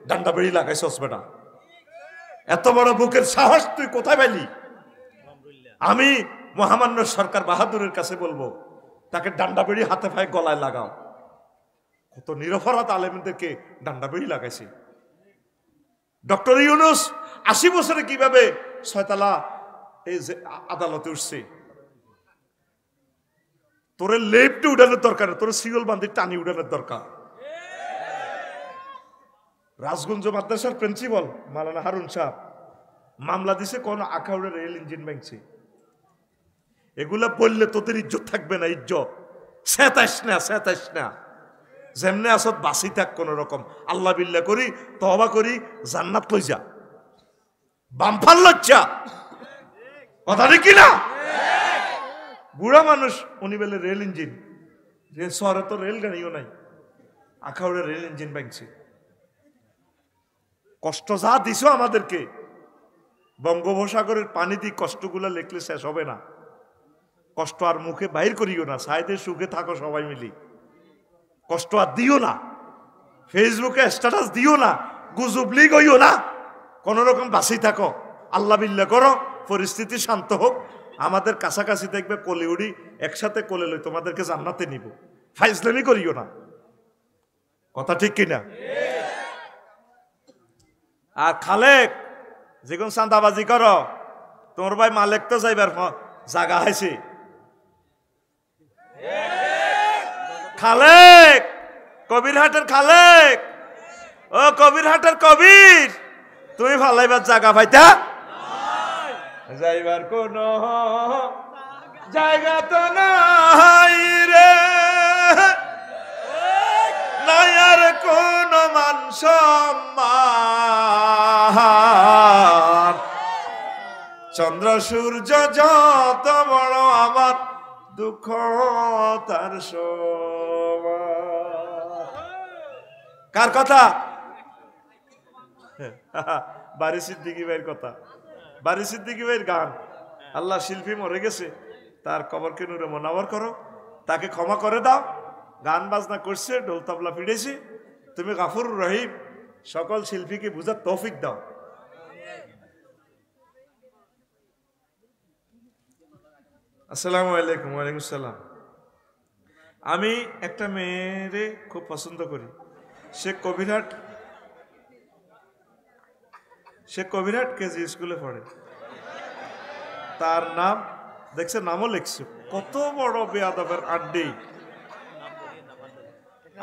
Speaker 1: ডান্ডা বেড়ি লাগাইছস বেটা, এত বড় বুকের সাহস তুই কোথায় পেলি? আমি মহামান্য সরকার বাহাদুরের কাছে বলবো, তাকে ডান্ডা বেড়ি হাতে পায়ে গলায় লাগাও। কত নিরপরাধ আলেমদেরকে ডান্ডা বেড়ি লাগাইছে। ডক্টর ইউনূস 80 বছরে কিভাবে 6 তালা এই যে আদালতে উঠছে? তোরে লেপটে উঠানোর দরকার, তোরে সিগল বান্ধি টানি উঠানোর দরকার। রাজগঞ্জ মাদ্রাসার প্রিন্সিপাল মাওলানা হারুন সাহেব মামলা দিছে, কোন আখাউড়ের রেল ইঞ্জিন ভাঙছে। এগুলা বললে তোদের ইজ্জত থাকবে না। ইজ্জত সেতাইস না, যেমনে আসত বাসি থাক কোন রকম। আল্লাহ বিল্লাহ করি, তওবা করি, জান্নাত লই যা। বামফাল লজ্জা কথা দেখি না? বুড়া মানুষ উনি বলে রেল ইঞ্জিন, যে শহরে তো রেল গাড়িও নাই, আখাউড়া রেল ইঞ্জিন ভাঙছে। কষ্ট যা দিছ আমাদেরকে, বঙ্গোপসাগরের পানি দিয়ে কষ্টগুলো লিখলে শেষ হবে না। কষ্ট আর মুখে বাইর করিও না, সাইডে সুখে থাকো সবাই মিলি। কষ্ট আর দিও না, ফেসবুকে স্ট্যাটাস দিও না, গুজবলি গইও না, কোন রকম বাঁচি থাকো, আল্লাহ বিল্লাহ করো, পরিস্থিতি শান্ত হোক, আমাদের কাছাকাছি দেখবে কোলে উড়ি, একসাথে কোলে লই তোমাদেরকে জান্নাতে নিব। ফাইজলামি করিও না, কথা ঠিক কিনা? আর খালেক যেগুন চাঁদাবাজি করো, তোমার ভাই মালিক তো যাইবার জায়গা হয়েছে। খালেক, কবিরহাটের খালেক, ও কবিরহাটের কবির, তুমি ফালাইবার জায়গা পাইতা? যাইবার কোন জায়গা তো নাই রে, নাই আর কোন মান সম্মান। চন্দ্র সূর্য যত বড়, আমার দুঃখ তার সমান। কার কথা? বারি সিদ্দিকী ভাইয়ের কথা, বারি সিদ্দিকী ভাইয়ের গান। আল্লাহ শিল্পী মরে গেছে, তার কবরকে নূরে মুনাওয়ার করো, তাকে ক্ষমা করে দাও। গান বাজনা করছে, ঢোল তবলা ফিরেছে, তুমি গাফুর রহিম, সকল শিল্পীকে বুঝার তৌফিক দাও। আসসালামু আলাইকুম। ওয়ালাইকুম সালাম। আমি একটা মেয়েরে খুব পছন্দ করি, সে কবিরহাট কেজি স্কুলে পড়ে। তার নাম দেখছে, নামও লিখছে, কত বড় বেয়াদবের আড্ডি।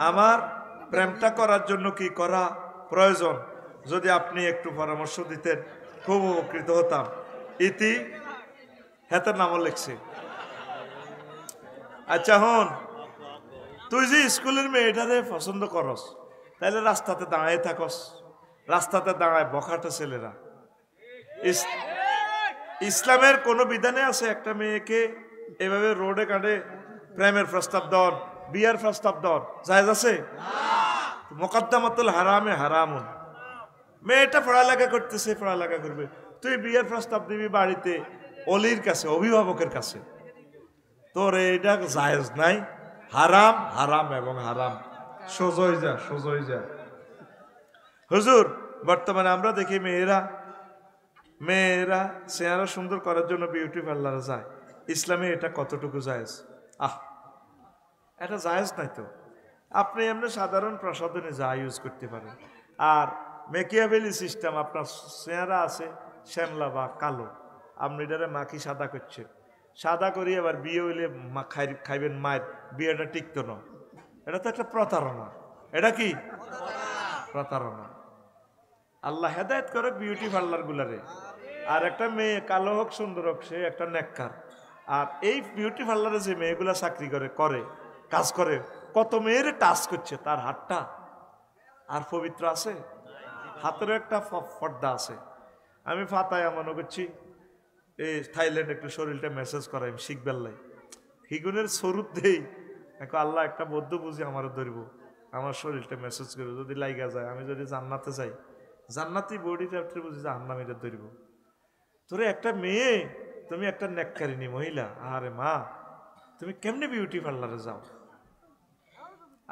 Speaker 1: আমার প্রেমটা করার জন্য কি করা প্রয়োজন, যদি আপনি একটু পরামর্শ দিতেন খুব উপকৃত হতাম। ইতি হাতের নামও লিখছে। আচ্ছা হন, তুই যে স্কুলের মেয়েটারে পছন্দ করস, তাহলে রাস্তাতে দাঁড়ায় থাকস, রাস্তাতে দাঁড়ায় বখাটে ছেলেরা। ইসলামের কোন বিধানে আছে একটা মেয়েকে এভাবে রোডে কাটে প্রেমের প্রস্তাব দেন, বিয়ার প্রস্তাব দেন জায়েজ আছে? মুকদ্দমাতুল হারামে হারামুন। মেয়েটা পড়ালেখা করতেছে, পড়ালেখা করবে, তুই বিয়ার প্রস্তাব দিবি বাড়িতে অলির কাছে, অভিভাবকের কাছে, তোর এটা জায়েজ নাই, হারাম, হারাম এবং হারাম। সোজই যা, সোজই যা। হুজুর, বর্তমানে আমরা দেখি মেয়েরা চেহারা সুন্দর করার জন্য বিউটি পার্লারে যায়, ইসলামে এটা কতটুকু জায়েজ? এটা জায়েজ নাই তো। আপনি এমনি সাধারণ প্রসাধনে যা ইউজ করতে পারেন। আর মেকিয়াভেলি সিস্টেম, আপনার চেহারা আছে শ্যামলা বা কালো, আপনি এটারে মাখি সাদা করছেন, সাদা করি আবার বিয়ে হইলে খাইবেন মায়ের, বিয়েটা টিকতো না। এটা তো একটা প্রতারণা। এটা কি প্রতারণা? আল্লাহ হেদায়েত করে বিউটি পার্লার গুলারে। আর একটা মেয়ে কালো হোক সুন্দর হোক, সে একটা নেককার। আর এই বিউটি পার্লারে যে মেয়েগুলা চাকরি করে কাজ করে, কত মেয়ের টাচ করছে, তার হাতটা আর পবিত্র আছে? হাতেরও একটা পর্দা আছে। আমি ফাতায় মনে করছি এই থাইল্যান্ড একটু শরীরটা মেসেজ করাই শিখবেল্লাই, হিগুনের স্বরূপ দেই, আল্লাহ একটা বদ্ধ বুঝি আমার ধরবো, আমার শরীরটা মেসেজ করবো, যদি লাইগা যায়, আমি যদি জান্নাতে যাই, জান্নাতি বডিটা বুঝি জাহান্নামীরা ধরব। তোরে একটা মেয়ে, তুমি একটা নেককারিনী মহিলা, আরে মা, তুমি কেমনে বিউটি পার্লারে যাও?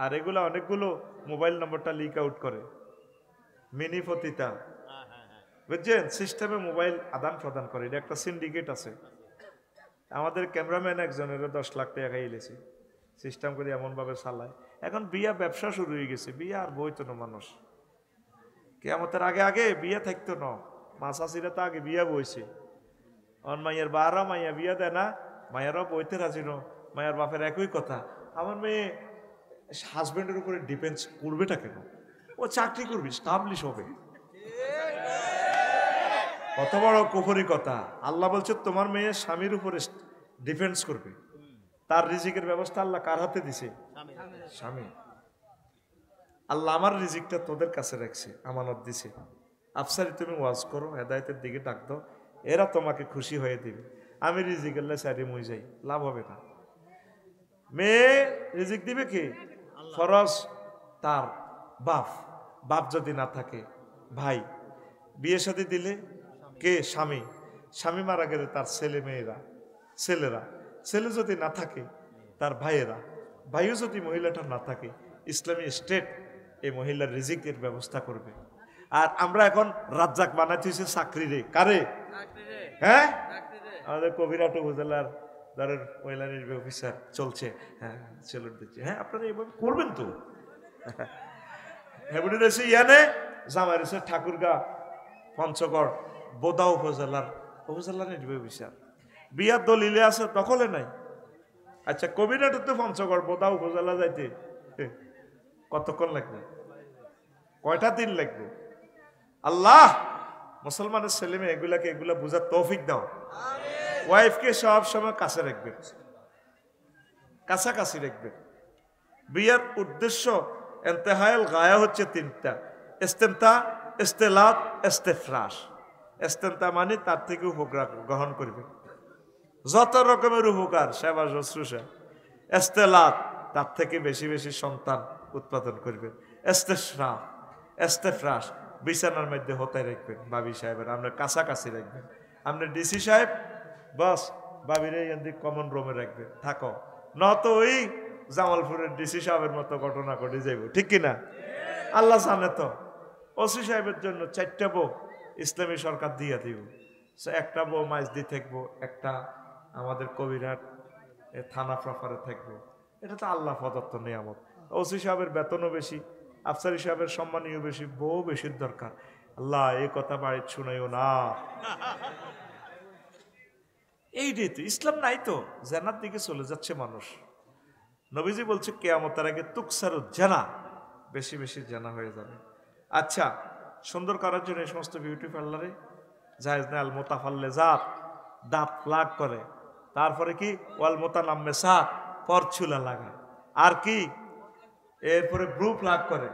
Speaker 1: আর এগুলা অনেকগুলো মোবাইল নম্বরটা লিক আউট করে, মিনি ফতিতা, বুঝছেন? সিস্টেমে মোবাইল আদান প্রদান করে, এটা একটা সিন্ডিকেট আছে। আমাদের ক্যামেরাম্যান একজনের 10 লাখ টাকা খাইলেছে, সিস্টেম করে এমনভাবে চালায়। এখন বিয়া ব্যবসা শুরু হয়ে গেছে, বিয়া আর বইতো না মানুষ। কিয়ামতের আগে আগে বিয়া থাকতো না, মাসাসিরা তো আগে বিয়া বইছে। অন মাইয়ের বারা মাইয়া বিয়া দেয় না, মায়েরাও বইতে রাজি ন, মায়ের বাপের একই কথা, আমার মেয়ে হাজবেন্ডের উপরে ডিপেন্ড করবেটা কেন? ও চাকরি করবি, স্টাবলিশ হবে। কত বড় কুফরি কথা! আল্লাহ বলছে তোমার মেয়ে স্বামীর উপরে ডিফেন্স করবে, তার রিজিকের ব্যবস্থা আল্লাহ কার হাতে দিছে? স্বামী। আল্লাহ আমার রিজিকটা তোদের কাছে রাখছে, আমানত দিছে। আফসারি তুমি ওয়াজ করো, হেদায়েতের দিকে ডাক দাও, এরা তোমাকে খুশি হয়ে দিবে। আমি রিজিক আল্লাহ সাইডে মুই যাই, লাভ হবে না। মেয়ে রিজিক দিবে কি? ফরজ, তার বাপ, বাপ যদি না থাকে ভাই, বিয়ে শাদী দিলে কে? স্বামী, স্বামী মারা গেলে তার ছেলে মেয়েরা, ছেলেরা, ছেলে যদি না থাকে তার ভাইয়েরা, ভাইও যদি মহিলাটা না থাকে ইসলামী স্টেট এই মহিলার রিজিকের ব্যবস্থা করবে। আর আমরা এখন রাজ্জাক বানাইতে হয়েছে চাকরি রে, কারে? হ্যাঁ, আমাদের কবিরাট উপজেলার ধরেন মহিলা নির্বাহী অফিসার চলছে, হ্যাঁ সেলুট দিচ্ছে, হ্যাঁ আপনারা এইভাবে করবেন তো। হেবুড়ি রয়েছে ইয়ানে, জামাই রয়েছে ঠাকুরগাঁ পঞ্চগড় বোদা উপজেলার নির্বাহী অফিসার, বিয়ার দলিলে আছে দখলে নাই। আচ্ছা কবিরাট তো পঞ্চগড় বোদা উপজেলা যাইতে কতক্ষণ লাগবে? কয়টা দিন লাগবে? আল্লাহ মুসলমানের ছেলে মেয়ে এগুলা বুঝার তৌফিক দাও। ওয়াইফকে সব সময় কাছে রাখবেন, কাছাকাছি রাখবেন। বিয়ের উদ্দেশ্য ইন্তেহায়েল গায়া হচ্ছে তিনটা: ইস্তেমতা, ইস্তেলাত, ইস্তেফরাশ। ইস্তেমতা মানে তার থেকে উপকার গ্রহণ করবেন, যত রকমের উপকার, সেবা শুশ্রূষা। ইস্তেলাত, তার থেকে বেশি বেশি সন্তান উৎপাদন করবেন। ইস্তেফরাশ, বিছানার মধ্যে হতায় রাখবেন ভাবি সাহেবের, আপনার কাছাকাছি রাখবেন। আপনার ডিসি সাহেব বস ভাবিরে কমন রুমে রাখবেন, থাকো, নত ওই জামালপুরের ডিসি সাহেবের মতো ঘটনা ঘটে যাইব, ঠিক কিনা? আল্লাহ জানে তো। ওসি সাহেবের জন্য 4টা বউ ইসলামী সরকার দিয়ে দিব, একটা বউ মাইজদি থাকবো, একটা আমাদের কবিরাট থানা প্রফারে থাকবো। এটা তো আল্লাহ প্রদত্ত নিয়ামত। ওসি সাহেবের বেতনও বেশি, আফসারি সাহেবের সম্মানীয় বেশি, বউ বেশির দরকার। আল্লাহ এই কথা বাড়ির শুনাইও না। এই রে তো ইসলাম নাই তো, জানার দিকে চলে যাচ্ছে মানুষ। নবীজি বলছে কিয়ামতের আগে তুকসারু জানা, বেশি বেশি জানা হয়ে যাবে। আচ্ছা, সুন্দর করার জন্য এই সমস্ত বিউটি পার্লারে জায়েজ না আল মোতাফাল্লেজাত, দাঁত লাগ করে, তারপরে কি ওয়াল মোতানাম্মেসাত, পরচুলা লাগায়, আর কি এরপরে ব্রু প্লাগ করে,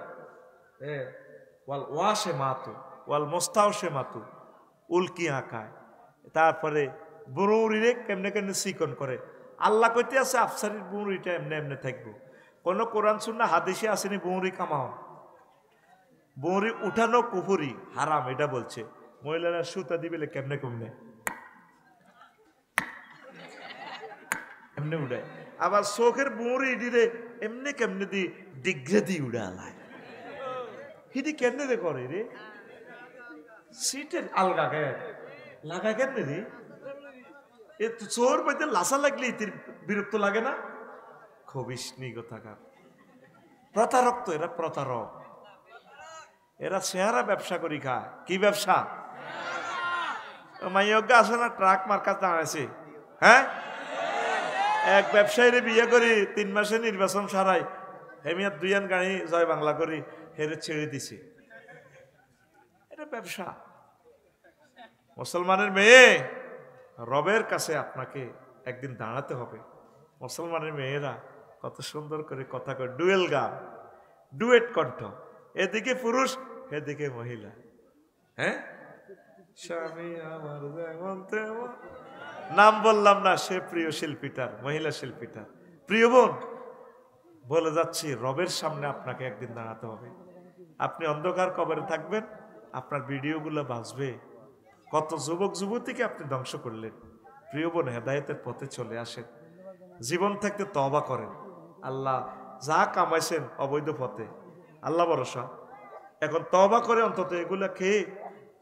Speaker 1: ওয়াল ওয়াশে মাতু ওয়াল মোস্তাওশে মাতু, উল্কি আঁকায়, তারপরে বুড়ুরিরে কেমনে কেমনে চিকন করে। আল্লাহ কইতে আছে আফসারির বুড়িটা এমনি এমনি থাকবো। কোন কোরআন সুন্নাহ হাদিসে আসেনি বুড়ি কামাও, বুড়ি উঠানো কুফুরি হারাম, এটা বলছে। মহিলারা সুতা দিবেলে কেমনে কেমনে এমনি উড়ায়, আবার চোখের বুড়ি দিলে এমনি কেমনে দি ডিগ্রে দি উড়ালায়। হিদি কেমনে রে করে রে, সিটের আলগা গায়ে লাগা কেমনে রে, এ চোর পাইতে লাসা লাগলে বিরক্ত লাগে না? খবিস নিগতাকার প্রতারক তো এরা, প্রতারক এরা, চেহারা ব্যবসা করি খায়। কি ব্যবসা? মাইয়জ্ঞা আছে না, ট্রাক মার্কাজ দাঁড়াইছে, হ্যাঁ, এক ব্যবসায়ীরে বিয়ে করি 3 মাসে নির্বাচন সারাই হেমিয়ার 2 গাড়ি জয় বাংলা করি হেরে ছেড়ে দিছে। এটা ব্যবসা। মুসলমানের মেয়ে, রবের কাছে আপনাকে একদিন দাঁড়াতে হবে। মুসলমানের মেয়েরা কত সুন্দর করে কথা কয়, ডুয়েল গান, ডুয়েট কণ্ঠ, এদিকে পুরুষ এদিকে মহিলা। হ্যাঁ, স্বামী আমার যেমন তেমন, নাম বললাম না, সে প্রিয় শিল্পীটার, মহিলা শিল্পীটার। প্রিয় বোন, বলে যাচ্ছি রবের সামনে আপনাকে একদিন দাঁড়াতে হবে। আপনি অন্ধকার কবরে থাকবেন, আপনার ভিডিওগুলো বাজবে, কত যুবক যুবতীকে আপনি ধ্বংস করলেন। প্রিয় বোন, হেদায়েতের পথে চলে আসেন, জীবন থাকতে তওবা করেন। আল্লাহ যা কামাইছেন অবৈধ পথে, আল্লাহ ভরসা, এখন তওবা করে অন্তত এগুলা খেয়ে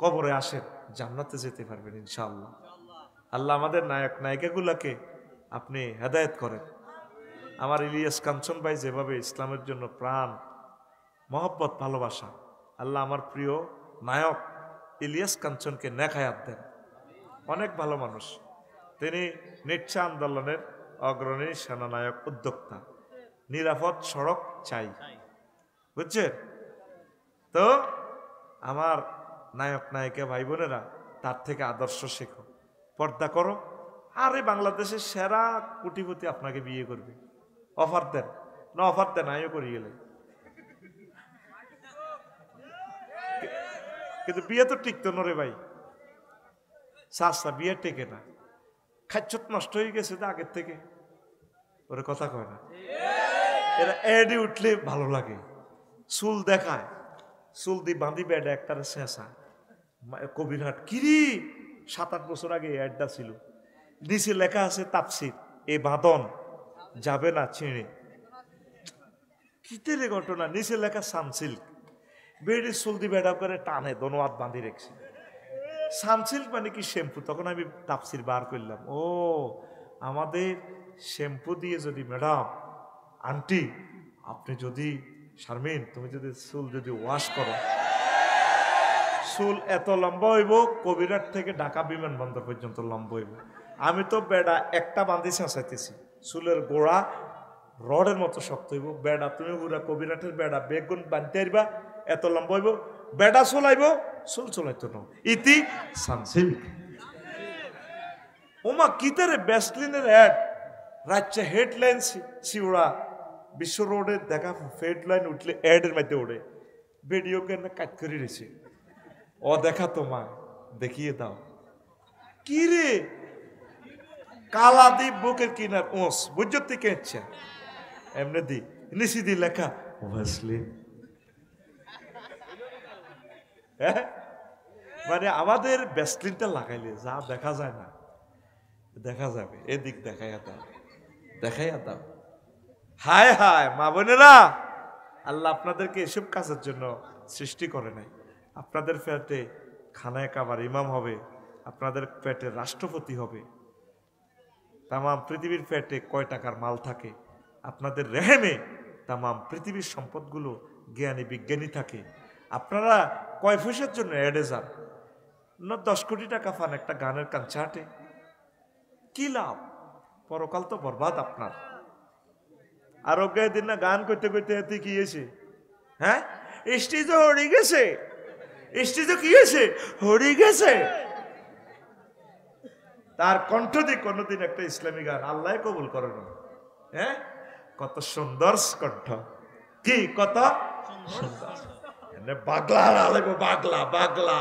Speaker 1: কবরে আসেন, জান্নাতে যেতে পারবেন ইনশাআল্লাহ। আল্লাহ আমাদের নায়ক নায়িকাগুলাকে আপনি হেদায়েত করেন। আমার ইলিয়াস কাঞ্চন ভাই যেভাবে ইসলামের জন্য প্রাণ, মহব্বত, ভালোবাসা, আল্লাহ আমার প্রিয় নায়ক ইলিয়াস কাঞ্চনকে নেক হায়াত দেন। অনেক ভালো মানুষ তিনি, নিচ্ছা আন্দোলনের অগ্রণী সেনানায়ক, উদ্যোক্তা। নিরাপদ সড়ক চাই, বুঝছেন তো? আমার নায়ক নায়িকা ভাই বোনেরা, তার থেকে আদর্শ শেখো, পর্দা করো। আরে বাংলাদেশের সেরা কোটিপতি আপনাকে বিয়ে করবে, অফার দেন না, অফার দেন, আমিও করি গেলে। কিন্তু বিয়ে তো টিকতো না রে ভাই, বিয়ে টেকে না, খাচ্ছত নষ্ট হয়ে গেছে তো আগের থেকে, ওরে কথা কয় না। এরা এডি উঠলে ভালো লাগে, চুল দেখায়, চুল দি বাঁধি বেডে একটারে শেষা কবিরহাট কিরি 7-8 বছর আগে অ্যাডটা ছিল, নিচে লেখা আছে তাফসির, এ বাঁধন যাবে না ছিঁড়ে। কিতেরে ঘটনা, নিচে লেখা সানসিল্ক, বেডে চুল দি বেডা করে টানে দোনোয়াত বাঁধি রেখেছে। সানসিল্ক মানে কি শ্যাম্পু। তখন আমি তাফসির বার করলাম, ও আমাদের শ্যাম্পু দিয়ে যদি ম্যাডাম আন্টি আপনি যদি শারমিন তুমি যদি চুল যদি ওয়াশ করো, চুল এত লম্বা হইব কবিরাট থেকে ঢাকা বিমানবন্দর পর্যন্ত লম্বা হইব। আমি তো বেড়া একটা বাঁধি চেঁচাইতেছি, চুলের গোড়া রডের মতো শক্ত হইব। বেড়া তুমি পুরা কবিরাটের বেড়া বেগুন বাঁধতে পারবা, এত লম্বা হইব, বেড়া চলাইব, চুল চলাইতো না। ইতি সানসিল্ক। ওমা কিতারে ব্যাসলিনের অ্যাড, রাজ্যে হেডলাইন শিওড়া, বিশ্ব রোডে দেখা হেডলাইন উঠলে অ্যাডের মধ্যে ওড়ে, ভিডিও কেন কাজ করে রয়েছে। ও দেখা তোমার দেখিয়ে দাও কি রে, কালা দ্বীপ বুকের কিনার ওস বুঝতে থেকে ইচ্ছা এমনি দি নিচি দি লেখা ভ্যাসলিন। মানে আমাদের ভ্যাসলিনটা লাগাইলে যা দেখা যায় না দেখা যাবে, এদিক দেখাইয়া দাও, দেখাইয়া দাও। হায় হায় মা বোনেরা, আল্লাহ আপনাদেরকে এসব কাজের জন্য সৃষ্টি করে নাই। আপনাদের পেটে খানায় কাবার ইমাম হবে, আপনাদের পেটে রাষ্ট্রপতি হবে, তামাম পৃথিবীর পেটে কয় টাকার মাল থাকে, আপনাদের রেহেমে তামাম পৃথিবীর সম্পদগুলো জ্ঞানী বিজ্ঞানী থাকে। আপনারা কয় পয়সার জন্য এডে যান, 10 কোটি টাকা পান একটা গানের কনসার্টে, কি লাভ? পরকাল তো বরবাদ আপনার। আরোগ্য দিন না গান করতে করতে এতে কি হয়েছে? হ্যাঁ, স্টেজও হরি গেছে, স্টেজও কি হয়েছে? হরি গেছে। তার কণ্ঠ দিয়ে কোনদিন একটা ইসলামী গান আল্লাহ কবুল করে না। হ্যাঁ, কত সুন্দর কণ্ঠ, কি কত সুন্দর। বাগলা লাগবে, বাগলা বাগলা।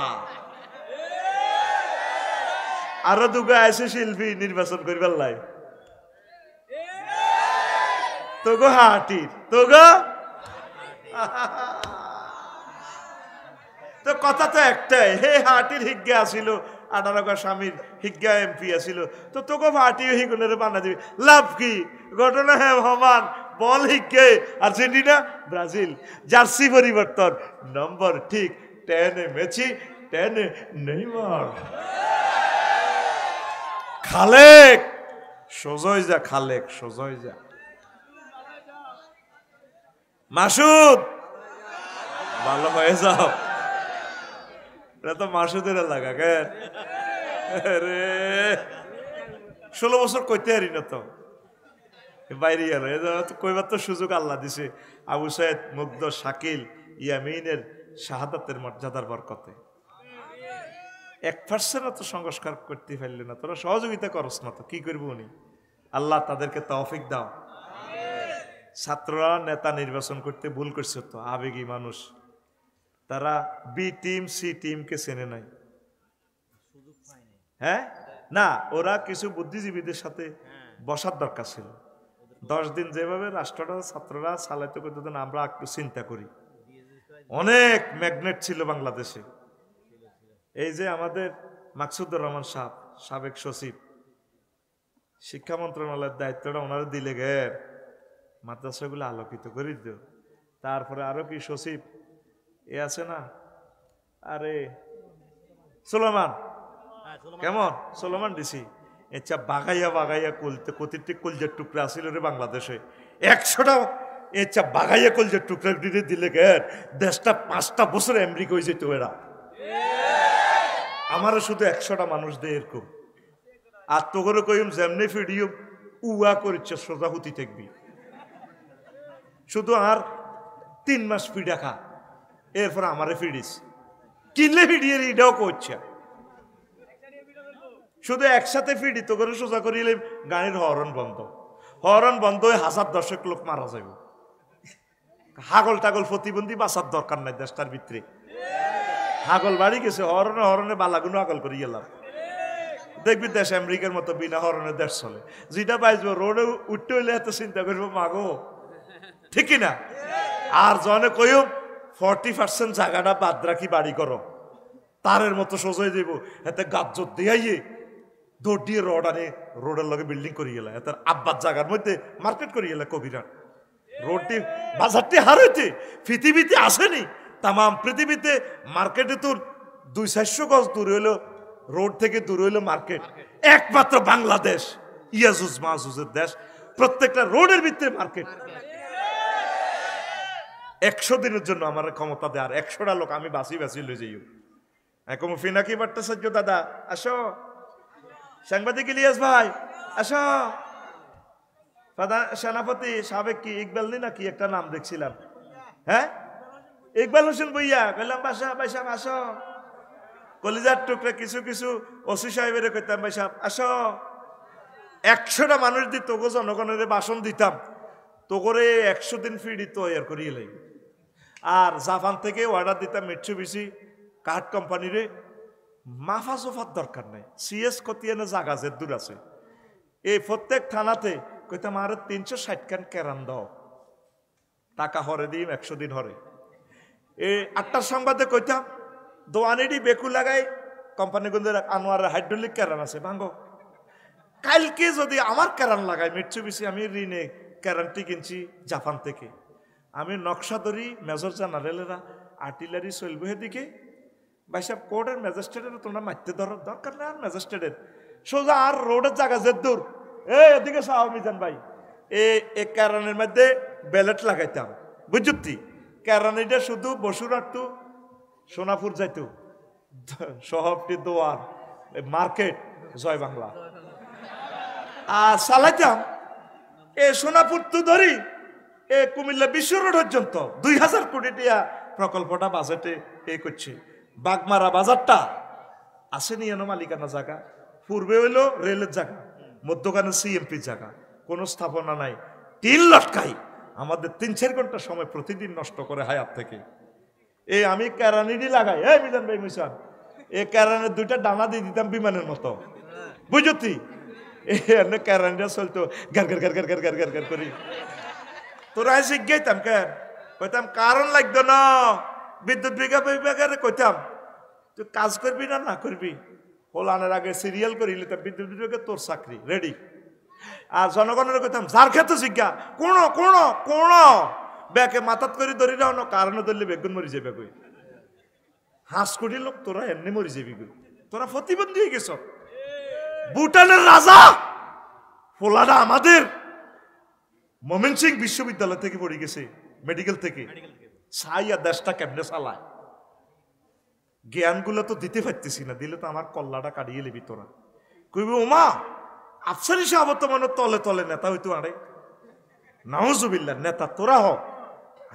Speaker 1: আরো দুগা আছে শিল্পী নির্বাচন করিবার লাই, তোগো হাটির তোগো তো কথা তো একটাই, হে হাটির হিজ্ঞা আসিল, 18 স্বামীর হিজ্ঞা এমপি আসিল, তো তোকে হাটি হিগুনের বানা দিবি, লাভ কি? ঘটনা হ্যাঁ সমান, বল হিজ্ঞে আর্জেন্টিনা ব্রাজিল, জার্সি পরিবর্তন, নম্বর ঠিক 10 মেসি 10 নেইমার। খালেক সোজয় যা, খালেক সোজয় যা। মাসুদ ভালো হয়ে যাও, এটা তো মাসুদের এলাকা কেন রে, 16 বছর কইতে হারি না তো বাইরে গেল, কইবার তো সুযোগ আল্লাহ দিছে। আবু সাইদ, মুগ্ধ, শাকিল, ইয়ামিনের শাহাদাতের মর্যাদার বরকতে 1% তো সংস্কার করতে পারলে না, তোরা সহযোগিতা করস না তো কি করবো উনি? আল্লাহ তাদেরকে তৌফিক দাও। ছাত্ররা নেতা নির্বাচন করতে ভুল করছে তো, আবেগী মানুষ, তারা বি টিম সি টিমকে চেনে নাই। হ্যাঁ না, ওরা কিছু বুদ্ধিজীবীদের সাথে বসার দরকার ছিল। 10 দিন যেভাবে রাষ্ট্রটা ছাত্ররা চালাইতে করতে, আমরা একটু চিন্তা করি। অনেক ম্যাগনেট ছিল বাংলাদেশে। এই যে আমাদের মাকসুদুর রহমান সাহেব, সাবেক সচিব, শিক্ষা মন্ত্রণালয়ের দায়িত্বটা ওনারা দিলে গে মাদ্রাসাগুলো আলোকিত করে দিও। তারপরে আরো কি সচিব এ আছে না, আরে সুলেমান, কেমন সুলেমান ডিসি, আচ্ছা বাগাইয়া বাগাইয়া কলতে কতিটি কলজের টুকরা আসিল রে বাংলাদেশে, 100টা আচ্ছা বাগাইয়া কলজের টুকরা দিলে গে দেশটা 5টা বছর আমেরিকা হয়ে যেত। এরা আমারও শুধু 100টা মানুষ দেয় এরকম। আর তো করে কইম যেমনি ভিডিও উয়া করেছে সোজা হুতি থাকবি, শুধু আর 3 মাস ফিডা খা, এরপর আমারে ফিডিস কিনলে ফিডিয়ে এটাও করছে, শুধু একসাথে ফিডি তো করে সোজা করিলে গাড়ির হরন বন্ধ, হরন বন্ধ হয়ে 1000-10 লোক মারা যাবে। হাগল টাগল প্রতিবন্ধী বাঁচার দরকার নাই দেশটার ভিতরে। হাগল বাড়ি গেছে, হরনে হরনে বালাগুনো আগল করে গেলাম, দেখবি দেশ আমেরিকার মতো বিনা হরনের দেশ চলে। যেটা বাইজবো রোডে উঠতে হইলে এত চিন্তা করবো মাগো, ঠিক না? আর জনে কইও 40% জায়গাটা বাদ রাখি বাড়ি করো তারের মতো সোজাই দেব এতে গাজ্জত দিয়াইয়ে দৌড় দিয়ে রড আনে রোডের লগে বিল্ডিং করি গেলা এত আব্বার জায়গার মধ্যে মার্কেট করি গেলা কবিরা রোডটি বাজারটি হারাইতে পৃথিবীতে আসেনি তাম পৃথিবীতে মার্কেটে তোর 200-400 গজ দূর হইলো রোড থেকে দূর হইলো মার্কেট একমাত্র বাংলাদেশ ইয়াজুজ মাহুজের দেশ প্রত্যেকটা রোডের ভিতরে মার্কেট 100 দিনের জন্য আমার ক্ষমতা দেয় আর 100টা লোক আমি বাসি বাসি লই যাইও এখন ফিনাকি ভট্টাচার্য দাদা আসো সাংবাদিক ইলিয়াস ভাই আসো সেনাপতি সাবেক কি ইকবাল নি নাকি একটা নাম দেখছিলাম হ্যাঁ ইকবাল হোসেন বইয়া বললাম বাসা ভাই সাহেব আসো কলিজার টুকরা কিছু কিছু ওসি সাহেবের কইতাম ভাই সাহেব আসো 100টা মানুষ দিয়ে তোকে জনগণের ভাষণ দিতাম তো করে 100 দিন ফিরি তৈরি করিয়ে লাই আর জাপান থেকে অর্ডার দিতাম মিটসুবিশি কাঠ কোম্পানিরে মাফা জোফার দরকার নাই সিএস কতিয়ানে জাগা যে দূর আছে এই প্রত্যেক থানাতে কইতাম আর 360 খান কেরান দাও টাকা হরে দিম 100 দিন হরে এই 8টার সংবাদে কইতাম দোয়ানেডি বেকু লাগাই কোম্পানিগুলোর আনোয়ার হাইড্রোলিক কেরান আছে ভাঙ্গো কালকে যদি আমার কেরান লাগাই মিটসুবিশি আমি ঋণে কেরানটি কিনছি জাপান থেকে আমি নকশা ধরি মেজর জেনারেলেরা আর্টিলারি চলবে এদিকে ভাই সাহেব কোর্টের ম্যাজিস্ট্রেটের তোমরা মারতে দরকার নেই আর ম্যাজিস্ট্রেটের সোজা আর রোডের জায়গা যে দূর এদিকে সাহ মিজান ভাই এই কেরানের মধ্যে ব্যালেট লাগাইতাম বুঝতি কেরানিটা শুধু বসুরহাট টু সোনাপুর যাইতো শহরটি দোয়ার মার্কেট জয় বাংলা আর চালাইতাম সোনাপুর তো ধরি কুমিল্লা বিশ্ব রোড পর্যন্ত 2000 কোটি টাকা প্রকল্পটা বাজেটে করছে বাগমারা বাজারটা আসেনি এনো মালিকানা জায়গা পূর্বে হইলো রেলের জায়গা মধ্যখানে সিএমপির জায়গা কোনো স্থাপনা নাই 3 লটকাই আমাদের 3-4 ঘন্টা সময় প্রতিদিন নষ্ট করে হায়াত থেকে আমি কেরানিডি লাগাই মিজান ভাই মিশান কেরানের 2টা ডানা দিয়ে দিতাম বিমানের মতো বুঝতি কেরানিটা চলতো গার গার গার গার গার গার গার গার করি তোরা শিখাইতাম কেন কইতাম কারণ লাগতো না বিদ্যুৎ বিভাগের কইতাম তুই কাজ করবি না না করবি হোলানের আগে সিরিয়াল করি বিদ্যুৎ বিভাগে তোর চাকরি রেডি আর জনগণের কইতাম যার ক্ষেত্রে শিক্ষা কোন কোন কোন ব্যাকে মাথাত করে ধরি না কারণে ধরলে বেগুন মরি যাবে কই 5 কোটি লোক তোরা এমনি মরি যাবি কই তোরা প্রতিবন্ধী হয়ে গেছ ভুটানের রাজা হোলাটা আমাদের ময়মনসিংহ বিশ্ববিদ্যালয় থেকে পড়ে গেছে মেডিকেল থেকে সাইয়া দেশটা কেমনে চালায় জ্ঞানগুলো তো দিতে পারতেছি না দিলে তো আমার কল্লাটা কাটিয়ে লিবি তোরা কইবি ওমা আফসারি সাহেব তো মানে তলে তলে নেতা হইতো আরে নাউজুবিল্লাহ নেতা তোরা হ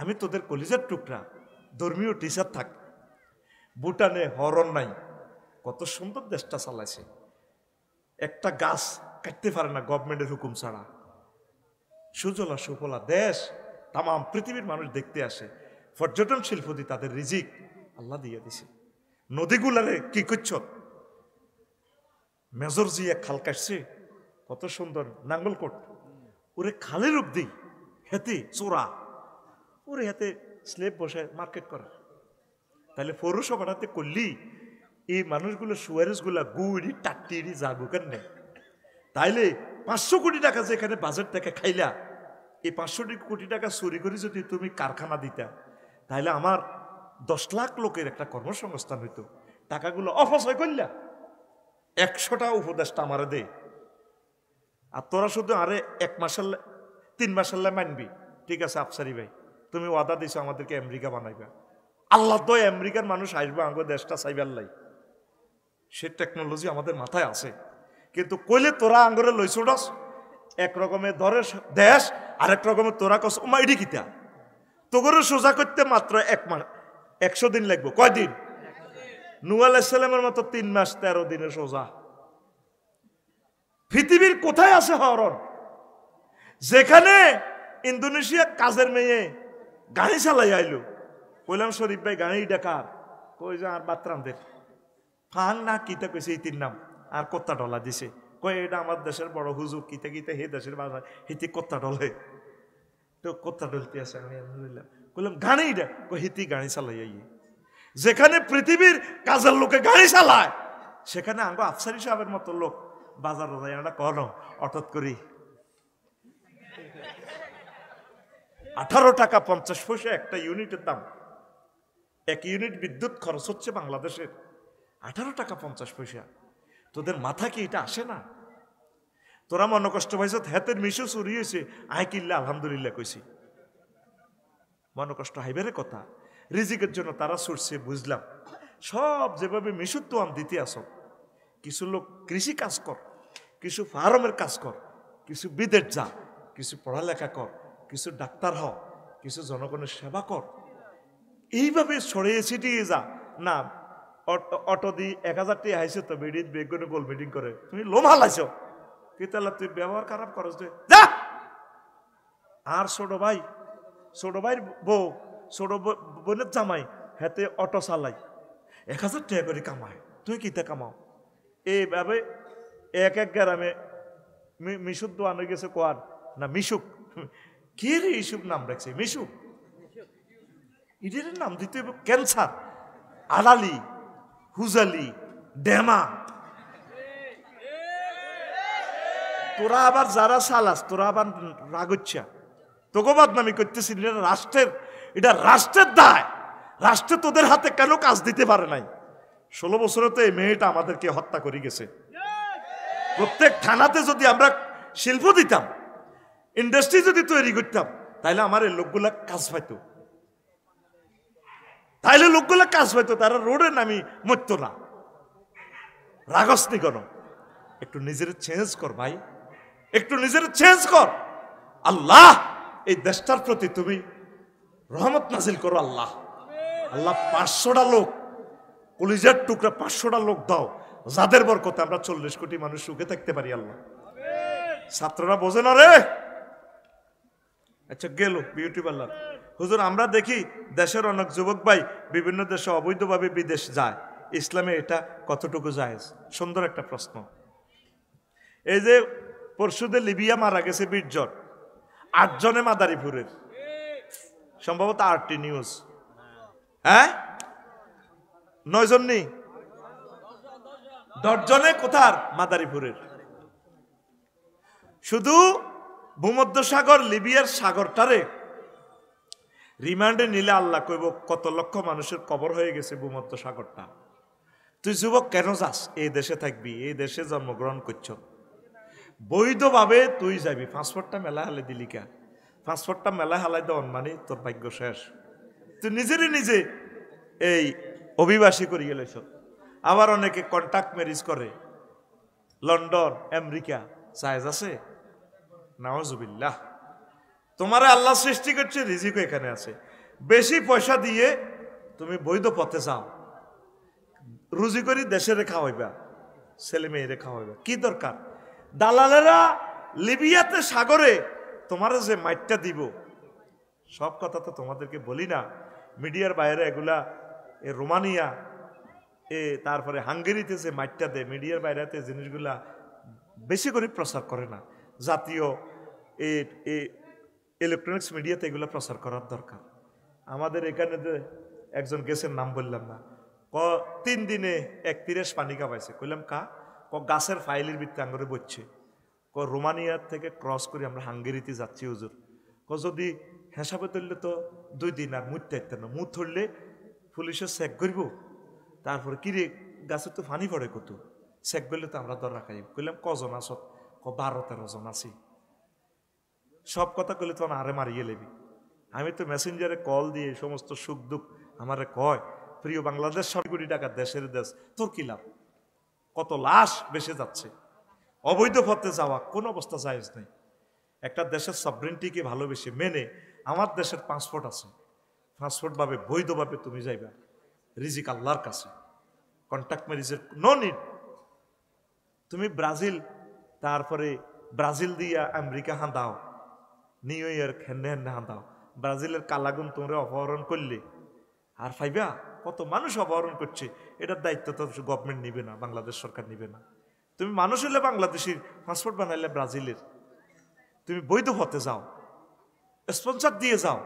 Speaker 1: আমি তোদের কলিজার টুকরা ধর্মীয় টিচার থাক ভুটানে হরণ নাই কত সুন্দর দেশটা চালাইছে একটা গাছ কাটতে পারে না গভর্নমেন্টের হুকুম ছাড়া সুজলা সুফলা দেশ তাম পৃথিবীর মানুষ দেখতে আসে পর্যটন শিল্প দিয়ে তাদের রিজিক আল্লাহ দিয়ে দিছে নদীগুলারে কি করছ মেজর জিয়া খাল কাটছে কত সুন্দর নাঙ্গলকোট ওরে খালের অব্দি হেতে চোরা ওরে হাতে স্লেব বসে মার্কেট করা তাহলে পৌরসভাটাতে করলি এই মানুষগুলো সুয়ারেজ গুলা গুড়ি টাট্টি জাগু কেন তাইলে 500 কোটি টাকা যেখানে বাজেট থেকে খাইলা এই 500 কোটি টাকা চুরি করে যদি তুমি কারখানা দিতা তাহলে আমার 10 লাখ লোকের একটা কর্মসংস্থান হইতো টাকাগুলো অপচয় করলা 100টা উপদেশটা আমারে দে আর তোরা শুধু আরে 1 মাসের 3 মাসের মানবি ঠিক আছে আফসারি ভাই তুমি ওয়াদা দিছো আমাদেরকে আমেরিকা বানাইবা আল্লাহ তো আমেরিকার মানুষ আসবে আমাদের দেশটা চাইবার লাই সে টেকনোলজি আমাদের মাথায় আছে কিন্তু কইলে তোরা আঙ্গরে লইছুডস এক রকমের ধরে দেশ আরেক রকমের তোরা কস ওমা এডি কিতা তোগরে সোজা করতে মাত্র 1 মাস 100 দিন লাগবে কয়দিন নূহ আলাইহিস সালামের মতো 3 মাস 13 দিনে সোজা পৃথিবীর কোথায় আছে হরণ যেখানে ইন্দোনেশিয়া কাজের মেয়ে গাড়ি চালাই আইলো কইলাম শরীফ ভাই গাড়ি ডাকার কই যা আর বাতরামদের ফাং না কিতা কইছে এই 3 নাম আর কত্তা ডলা দিছে কই এটা আমার দেশের বড় হুজুর কিতে কিতে হে দেশের বাজার হিতে কত্তা ডলে তো কত্তা ডলতে আছে আমি আলহামদুলিল্লাহ বললাম গাড়ি হিতি গাড়ি চালাই। যেখানে পৃথিবীর কাজের লোকে গাড়ি চালায় সেখানে আঙ্গ আফসারি সাহেবের মতো লোক বাজার যাই আমরা কন অটত করি 18 টাকা 50 পয়সা একটা ইউনিটের দাম। 1 ইউনিট বিদ্যুৎ খরচ হচ্ছে বাংলাদেশের 18 টাকা 50 পয়সা। তোদের মাথা কি এটা আসে না? তোরা মনে কষ্ট পাইছ হাতের মিশু চুরি হয়েছে, আয় কিল্লা আলহামদুলিল্লাহ কইছি। মনে কষ্ট হাইবের কথা, রিজিকের জন্য তারা ছুটছে বুঝলাম। সব যেভাবে মিশুর তো দিতে আসো, কিছু লোক কৃষি কাজ কর, কিছু ফার্মের কাজ কর, কিছু বিদেশ যা, কিছু পড়ালেখা কর, কিছু ডাক্তার হ, কিছু জনগণের সেবা কর। এইভাবে ছড়িয়ে ছিটিয়ে যা না। অটো দি 1000 টাকা আইসে তো বেডিত বেগুনে গোল মিটিং করে তুমি লোম হালাইছ কি তাহলে তুই ব্যবহার খারাপ করস যা। আর ছোট ভাই বউ ছোট বোনের জামাই হাতে অটো চালাই 1000 টাকা করে কামায়, তুই কিতে কামাও? এইভাবে এক গ্রামে মিশুক দোয়ান হয়ে গেছে কোয়ার না মিশুক, কি রে ইসুক নাম রাখছে মিশুক, ইডের নাম দিতে ক্যান্সার, আলালি, হুজালি, ডেমা। তোরা আবার যারা সালাস তোরা আবার রাগচ্ছা তোকে বদনামি করতেছি। এটা রাষ্ট্রের দায়। রাষ্ট্র তোদের হাতে কেন কাজ দিতে পারে নাই? 16 বছরে তো এই মেয়েটা আমাদেরকে হত্যা করে গেছে। প্রত্যেক থানাতে যদি আমরা শিল্প দিতাম, ইন্ডাস্ট্রি যদি তৈরি করতাম, তাইলে আমার এই লোকগুলা কাজ পাইতো। তারা রোডে নামি মরত না। রাগসনি কেন? একটু নিজের চেঞ্জ কর ভাই, একটু নিজের চেঞ্জ কর। আল্লাহ এই দেশটার প্রতি তুমি রহমত নাজিল করো। আল্লাহ 500টা লোক কলিজার টুকরা 500টা লোক দাও, যাদের বরকতে আমরা 40 কোটি মানুষ সুখে থাকতে পারি। আল্লাহ ছাত্ররা বোঝে না রে। আচ্ছা গেল বিউটি পার্লার। হুজুর আমরা দেখি দেশের অনেক যুবক ভাই বিভিন্ন দেশে অবৈধভাবে বিদেশ যায়, ইসলামে এটা কতটুকু জায়েজ? সুন্দর একটা প্রশ্ন। এই যে পরশুদে লিবিয়া মারা গেছে 20 জন, 8 জনে মাদারীপুরের, সম্ভবত RT নিউজ। হ্যাঁ 9 জন নেই, 10 জনে কোথার? মাদারীপুরের। শুধু ভূমধ্যসাগর লিবিয়ার সাগরটারে রিমান্ডে নিলে আল্লাহ কইব কত লক্ষ মানুষের কবর হয়ে গেছে ভূমধ্যসাগরটা। তুই যুবক কেন যাস? এই দেশে থাকবি, এই দেশে জন্মগ্রহণ করছ, বৈধভাবে তুই যাবি। পাসপোর্টটা মেলা হালে দিলি কে? পাসপোর্টটা মেলা হালাই দেওয়ান মানে তোর ভাগ্য শেষ। তুই নিজে এই অভিবাসী করে গেলেছ। আবার অনেকে কন্ট্যাক্ট ম্যারেজ করে, লন্ডন আমেরিকা সাইজ আছে। নাউজুবিল্লাহ। তোমারে আল্লাহ সৃষ্টি করছে, রিজিকও এখানে আছে। বেশি পয়সা দিয়ে তুমি বৈধ পথে যাও, রুজি করি দেশে রেখা হইবা, ছেলে মেয়ে রেখা হইবা। কি দরকার? দালালেরা লিবিয়াতে সাগরে তোমার যে মাইটটা দিব, সব কথা তো তোমাদেরকে বলি না, মিডিয়ার বাইরে এগুলা রোমানিয়া তারপরে হাঙ্গেরিতে যে মাইটটা দেয়, মিডিয়ার বাইরেতে জিনিসগুলা বেশি করে প্রচার করে না। জাতীয় ইলেকট্রনিক্স মিডিয়াতে এগুলো প্রচার করার দরকার। আমাদের এখানে যে একজন গেছেন, নাম বললাম না, 3 দিনে 31 পানি কাপাইছে। কইলাম কা? গাছের ফাইলের ভিত্তি আঙ্গরে বসছে। রোমানিয়া থেকে ক্রস করে আমরা হাঙ্গেরিতে যাচ্ছি হুজুর। যদি হিসাবে ধরলে তো 2 দিন আর মুততে ইতেন না, মুত ধরলে পুলিশে চেক করব, তারপরে কিরে গাছে তো ফানি পড়ে কত, চেক করলে তো আমরা ধরা খাই। কইলাম কজন আস? 12-13 জন আছি। সব কথা কইলে তো আরে মারিয়ে লেবি। আমি তো মেসেঞ্জারে কল দিয়ে সমস্ত সুখ দুঃখ আমারে কয়, প্রিয় বাংলাদেশ 100 কোটি টাকা দেশের দেশ, তোর কি লাভ? কত লাশ বেসে যাচ্ছে। অবৈধ পথে যাওয়া কোন অবস্থা জায়েজ নেই। একটা দেশের সভরেন্টিকে ভালোবেসে মেনে, আমার দেশের পাসপোর্ট আছে, পাসপোর্ট ভাবে বৈধভাবে তুমি যাইবা, রিজিক আল্লাহর কাছে। কন্ট্যাক্ট ম্যারেজের নো নিড। তুমি ব্রাজিল, তারপরে ব্রাজিল দিয়া আমেরিকা হাঁদাও, নিউ ইয়র্ক হেন্নে হাঁদাও, ব্রাজিলের কালাগুন তোমরা অপহরণ করলে আর পাইবা? কত মানুষ অপহরণ করছে, এটার দায়িত্ব তো গভর্নমেন্ট নিবে না, বাংলাদেশ সরকার নিবে না। তুমি মানুষ হলে বাংলাদেশের, পাসপোর্ট বানাইলে ব্রাজিলের, তুমি বৈধ পথে যাও, স্পন্সর দিয়ে যাও,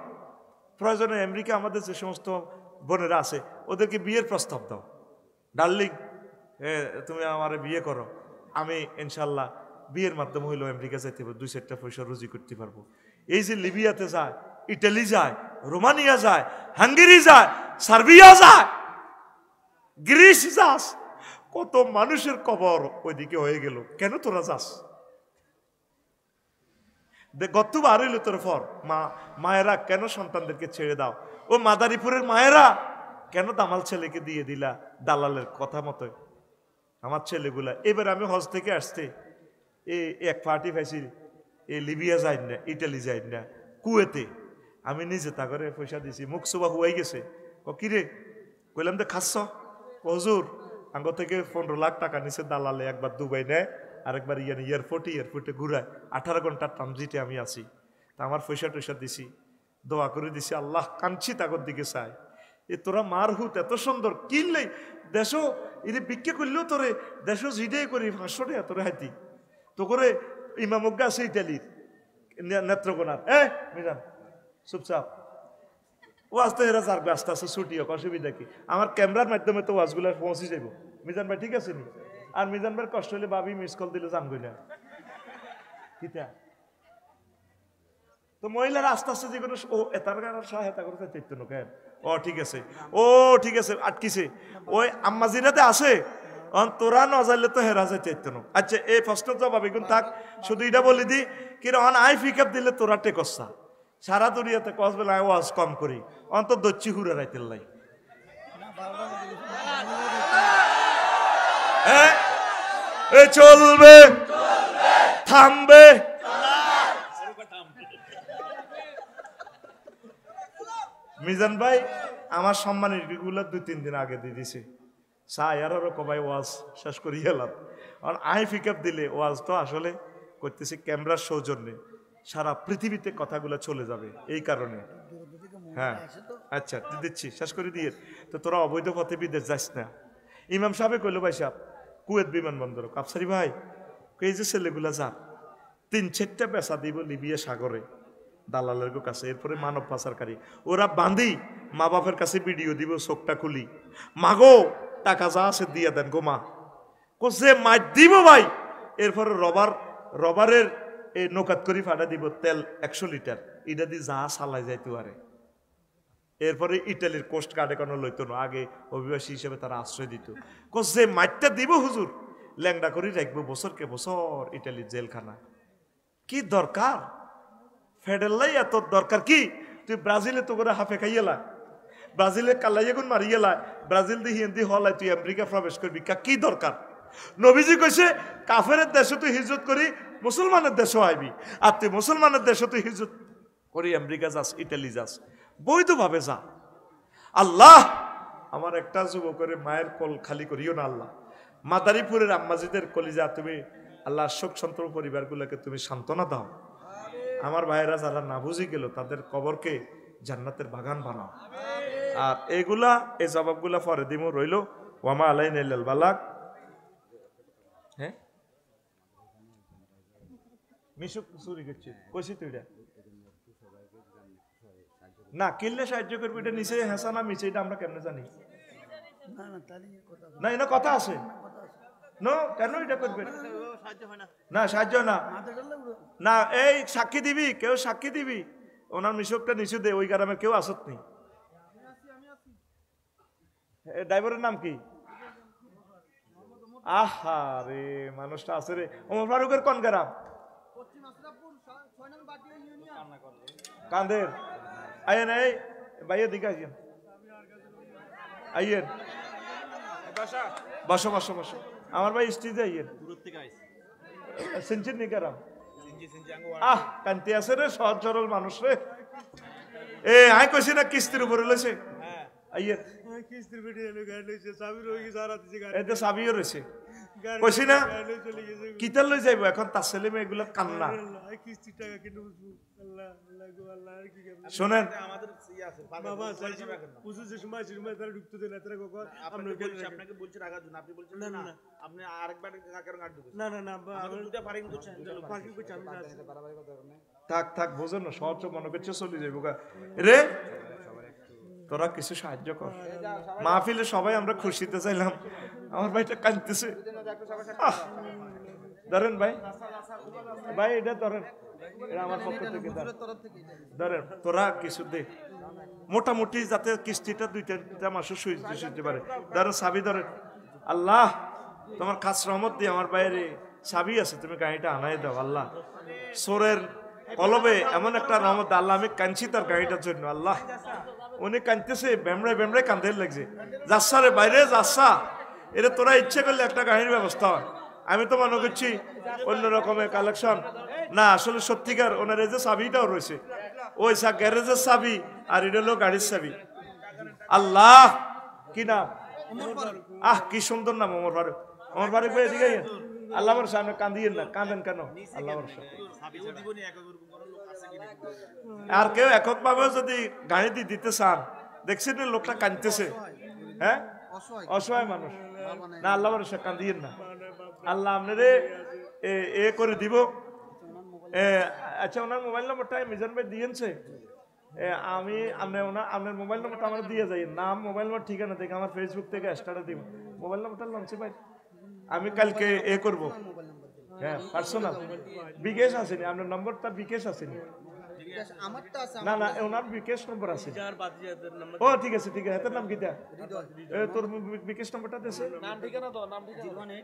Speaker 1: প্রয়োজনে আমেরিকা আমাদের যে সমস্ত বোনেরা আছে ওদেরকে বিয়ের প্রস্তাব দাও, ডার্লিং তুমি আমার বিয়ে করো, আমি ইনশাল্লাহ বিয়ের মাধ্যমে হইলেও আমেরিকা যাইতে পারবো, 2-4টা পয়সা রুজি করতে পারবো। এই যে লিবিয়াতে যায়, ইটালি যায়, রোমানিয়া যায়, হাঙ্গেরি যায়, সার্বিয়া যায়, গ্রিস যাস, কত মানুষের কবর ওইদিকে হয়ে গেল, কেন তোরা যাস? গতবার হইল তোর ফর মায়েরা কেন সন্তানদেরকে ছেড়ে দাও? ও মাদারীপুরের মায়েরা কেন দামাল ছেলেকে দিয়ে দিলা দালালের কথা মতো? আমার ছেলেগুলা এবার আমি হজ থেকে আসতে এক পার্টি পাইছি, লিবিয়া যাই না, ইটালি যাই না, কুয়েতে। আমি নিজে তা করে পয়সা দিছি, মুখ সুবা হুয়াই গেছে। কিরে কইলাম যে খাচ্ছ? হুজুর আঙ্গ থেকে 15 লাখ টাকা নিচে দালালে, একবার দুবাই নেয়, আরেকবার এয়ারপোর্টে ঘুরায়, 18 ঘন্টার ট্রানজিটে আমি আছি। তা আমার পয়সা টয়সা দিছি, দোয়া করে দিছি, আল্লাহ কাঞ্চি তাগর দিকে চাই। তোরা মার হুত এত সুন্দর কিনলেই দেশ এদের বিক্রি করলেও তোরে দেশ জিডে করি 500 টাকা তোরে হাতি তো করে ইমামজ্ঞা আছে ইটালির নেত্রকোনার। মিজান চুপচাপ, ওয়াজ তো এরা যার ব্যস্ত আছে, ছুটি হোক, অসুবিধা কি? আমার ক্যামেরার মাধ্যমে তো ওয়াজগুলো পৌঁছে যাইব। মিজান ভাই ঠিক আছে নি? আর মিজান ভাইয়ের কষ্ট হলে ভাবি মিস কল দিলে জানবই না কিতা। তো মহিলারা আস্তে আস্তে যে কোনো ও এতার গান সহায়তা করতে চাইতো না কেন? ও ঠিক আছে, ও ঠিক আছে, আটকিছে ওই আম্মাজিরাতে আছে, তোরা ন যাইলে তো হেরা যাই চাইতো না। আচ্ছা এই প্রশ্ন জবাব এগুন থাক, শুধু এটা বলি দি কি অন আই পিক আপ দিলে তোরা টেকসা সারা দুনিয়াতে কস বেলা ওয়াজ কম করি, অন্তর দচ্ছি হুরে রাইতে লাই। চলবে থামবে মিজান ভাই আমার সম্মানের গুলা 2-3 দিন আগে দিয়ে দিছে, সায়ারও কবাই ওয়াজ শেষ করি গেলাম। কারণ আই পিক আপ দিলে ওয়াজ তো আসলে করতেছি ক্যামেরার সৌজন্যে, সারা পৃথিবীতে কথাগুলো চলে যাবে এই কারণে। হ্যাঁ আচ্ছা দিচ্ছি, শেষ করে দিয়ে। তো তোরা অবৈধ পথে বিদেশ যাস না। ইমাম সাহেব কইল ভাই সাহেব কুয়েত বিমানবন্দর কাপসারি ভাই এই যে ছেলেগুলা যান 3-4টা পেশা দিব লিবিয়া সাগরে দালালের কাছে, এরপরে মানব পাচারকারী ওরা বাঁধি মা বাপের কাছে ভিডিও দিব, চোখটা খুলি মাগো টাকা যা আছে দিয়ে দেন গো মা, যে মাছ দিব ভাই। এরপরে রবারের এই নৌকাত করি ফাটা দিব তেল 100 লিটার, এটা দিয়ে যা চালাই যাইতে পারে। এরপরে ইটালির কোস্ট গার্ডে কোনো লইতো না, আগে অভিবাসী হিসেবে তারা আশ্রয় দিত। যে মাছটা দিব হুজুর ল্যাংডা করে রাখবো বছরকে বছর ইটালির জেলখানা। কি দরকার ফেডেলাই এত দরকার কি? তুই ব্রাজিলে তো করে হাফে খাইয়েলা, ব্রাজিলে কালাইয়া গুণ মারিয়েলা, ব্রাজিল দিয়ে হিন্দি হলাই তুই আমেরিকা প্রবেশ করবি, কি দরকার? নবীজি কইছে কাফের দেশে তুই হিজরত করি মুসলমানের দেশও আইবি, আর তুই মুসলমানের দেশে তুই হিজরত করি আমেরিকা যাস, ইটালি যাস, বৈধভাবে যা। আল্লাহ আমার একটা যুবকের মায়ের কল খালি করিও না আল্লাহ। মাদারীপুরের আম্মাজিদের কলিজা তুমি আল্লাহ শোক সন্তপ্ত পরিবারগুলোকে তুমি সান্ত্বনা দাও। আমার ভাইয়েরা যারা না বুঝি গেল তাদের কবরকে জান্নাতের বাগান বানাও। আর এগুলা এই জবাবগুলা পরে দিমু রইল। ওয়ামা আলাইনা ইল্লাল বালাগ। হ্যাঁ মিশুক চুরি করছে কইছি তুই না কিনলে সাহায্য করবি, এটা নিচে হেসা না মিছে এটা আমরা কেমনে জানি? না এটা কথা আছে নো, কেন এটা করবে না? সাহায্য না না এই সাক্ষী দিবি, কেউ সাক্ষী দিবি ওনার মিশুকটা নিচু দে, ওই গ্রামের কেউ আসত নি। ড্রাইভারের নাম কি? আহা রে মানুষটা আছে রে। ওমর ফারুকের কোন গ্রাম? কান্দের। আইয়েন এই ভাইয়ের দিকে আইয়েন, আইয়েন বসো বসো বসো। আমার ভাই স্টেজে আইয়েন। সিনচিন নি গ্রাম। আহ কান্তি আছে রে, সহজ সরল মানুষ রে। এ আই কইছি না কিস্তির উপরে লইছে। আইয়েন কিস্তির ভিডিও গাড়ি লইছে, চাবি রই কি সারা দিছে গাড়ি। এতে চাবিও রইছে। কইছি না কিতার লই যাইব এখন তার ছেলে মেয়ে এগুলো কান্না শোনেন
Speaker 2: আপনাকে বলছি রাখার জন্য আপনি বলছেন না আপনি আরেকবার
Speaker 1: থাক থাক বোঝেন না সহজ মনে করছে চলে যাইব রে তোরা কিছু সাহায্য কর মাহফিলে সবাই আমরা খুশিতে চাইলাম আমার ভাইটা কাঁদতেছে ধরেন ভাই ভাই এটা ধরেন এটা আমার পক্ষ থেকে ধরেন তোরা কিছু দে মোটামুটি যাতে কিস্তিটা 2-3 মাসে সুইতে পারে ধরেন চাবি ধরেন আল্লাহ তোমার খাস রহমত দিয়ে আমার বাইরে চাবি আছে তুমি গাড়িটা আনাই দাও আল্লাহ সোরের কলবে এমন একটা রহমত আল্লাহ আমি কাঁদছি তার গাড়িটার জন্য আল্লাহ উনি কাঁদতেছে বেমড়ায় কাঁদতে লাগছে যাচ্ছা রে বাইরে যাচ্ছা এটা তোরা ইচ্ছে করলে একটা গাড়ির ব্যবস্থা হয় আমি তো মনে করছি অন্য রকমের কালেকশন না আসলে সত্যিকার ওনার এই যে চাবিটাও রয়েছে ওই গ্যারেজের চাবি আর এটা হলো গাড়ির চাবি আল্লাহ কি নাম কি সুন্দর নাম ওমর ফারুক ভাই এদিকে আল্লাহ ভরসা আপনি কান্দিয়েন না কাঁদেন কেন আল্লাহ ভরসা আর কেউ একক ভাবে যদি গাড়ি দিয়ে দিতে চান দেখছেন লোকটা কাঁদতেছে হ্যাঁ অসহায় মানুষ না আল্লাহ ভরসা কান্দিয়েন না আল্লাহ আপনারে এ করে দিব আচ্ছা ওনার মোবাইল নম্বরটা মিজান ভাই দিয়েছে আমি আপনার মোবাইল নম্বরটা আমার দিয়ে যাই নাম মোবাইল নম্বর ঠিকানা থেকে আমার ফেসবুক থেকে স্টারে দিব মোবাইল নম্বরটা লঞ্চে ভাই আমি কালকে এ করব হ্যাঁ পার্সোনাল বিকেশ আসেনি আপনার নম্বরটা বিকেশ আসেনি না না ওনার বিকেশ নম্বর আছে ও ঠিক আছে হাতের নাম কিটা তোর বিকেশ নম্বরটা দেছে নাম ঠিকানা তো নাম ঠিকানা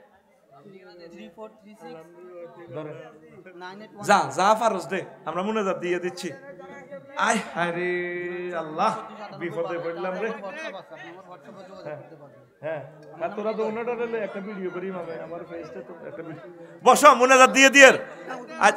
Speaker 1: যা যা ফারজ দে আমরা মুনাজাত দিয়ে দিচ্ছি আয় আরে আল্লাহ বিপদে পড়লাম রে হ্যাঁ তোরা তো উনাটা রেলে একটা ভিডিও করি মামে আমার ফেসটা তো একটা ভিডিও বসো মুনাজাত দিয়ে দিয়ের আজ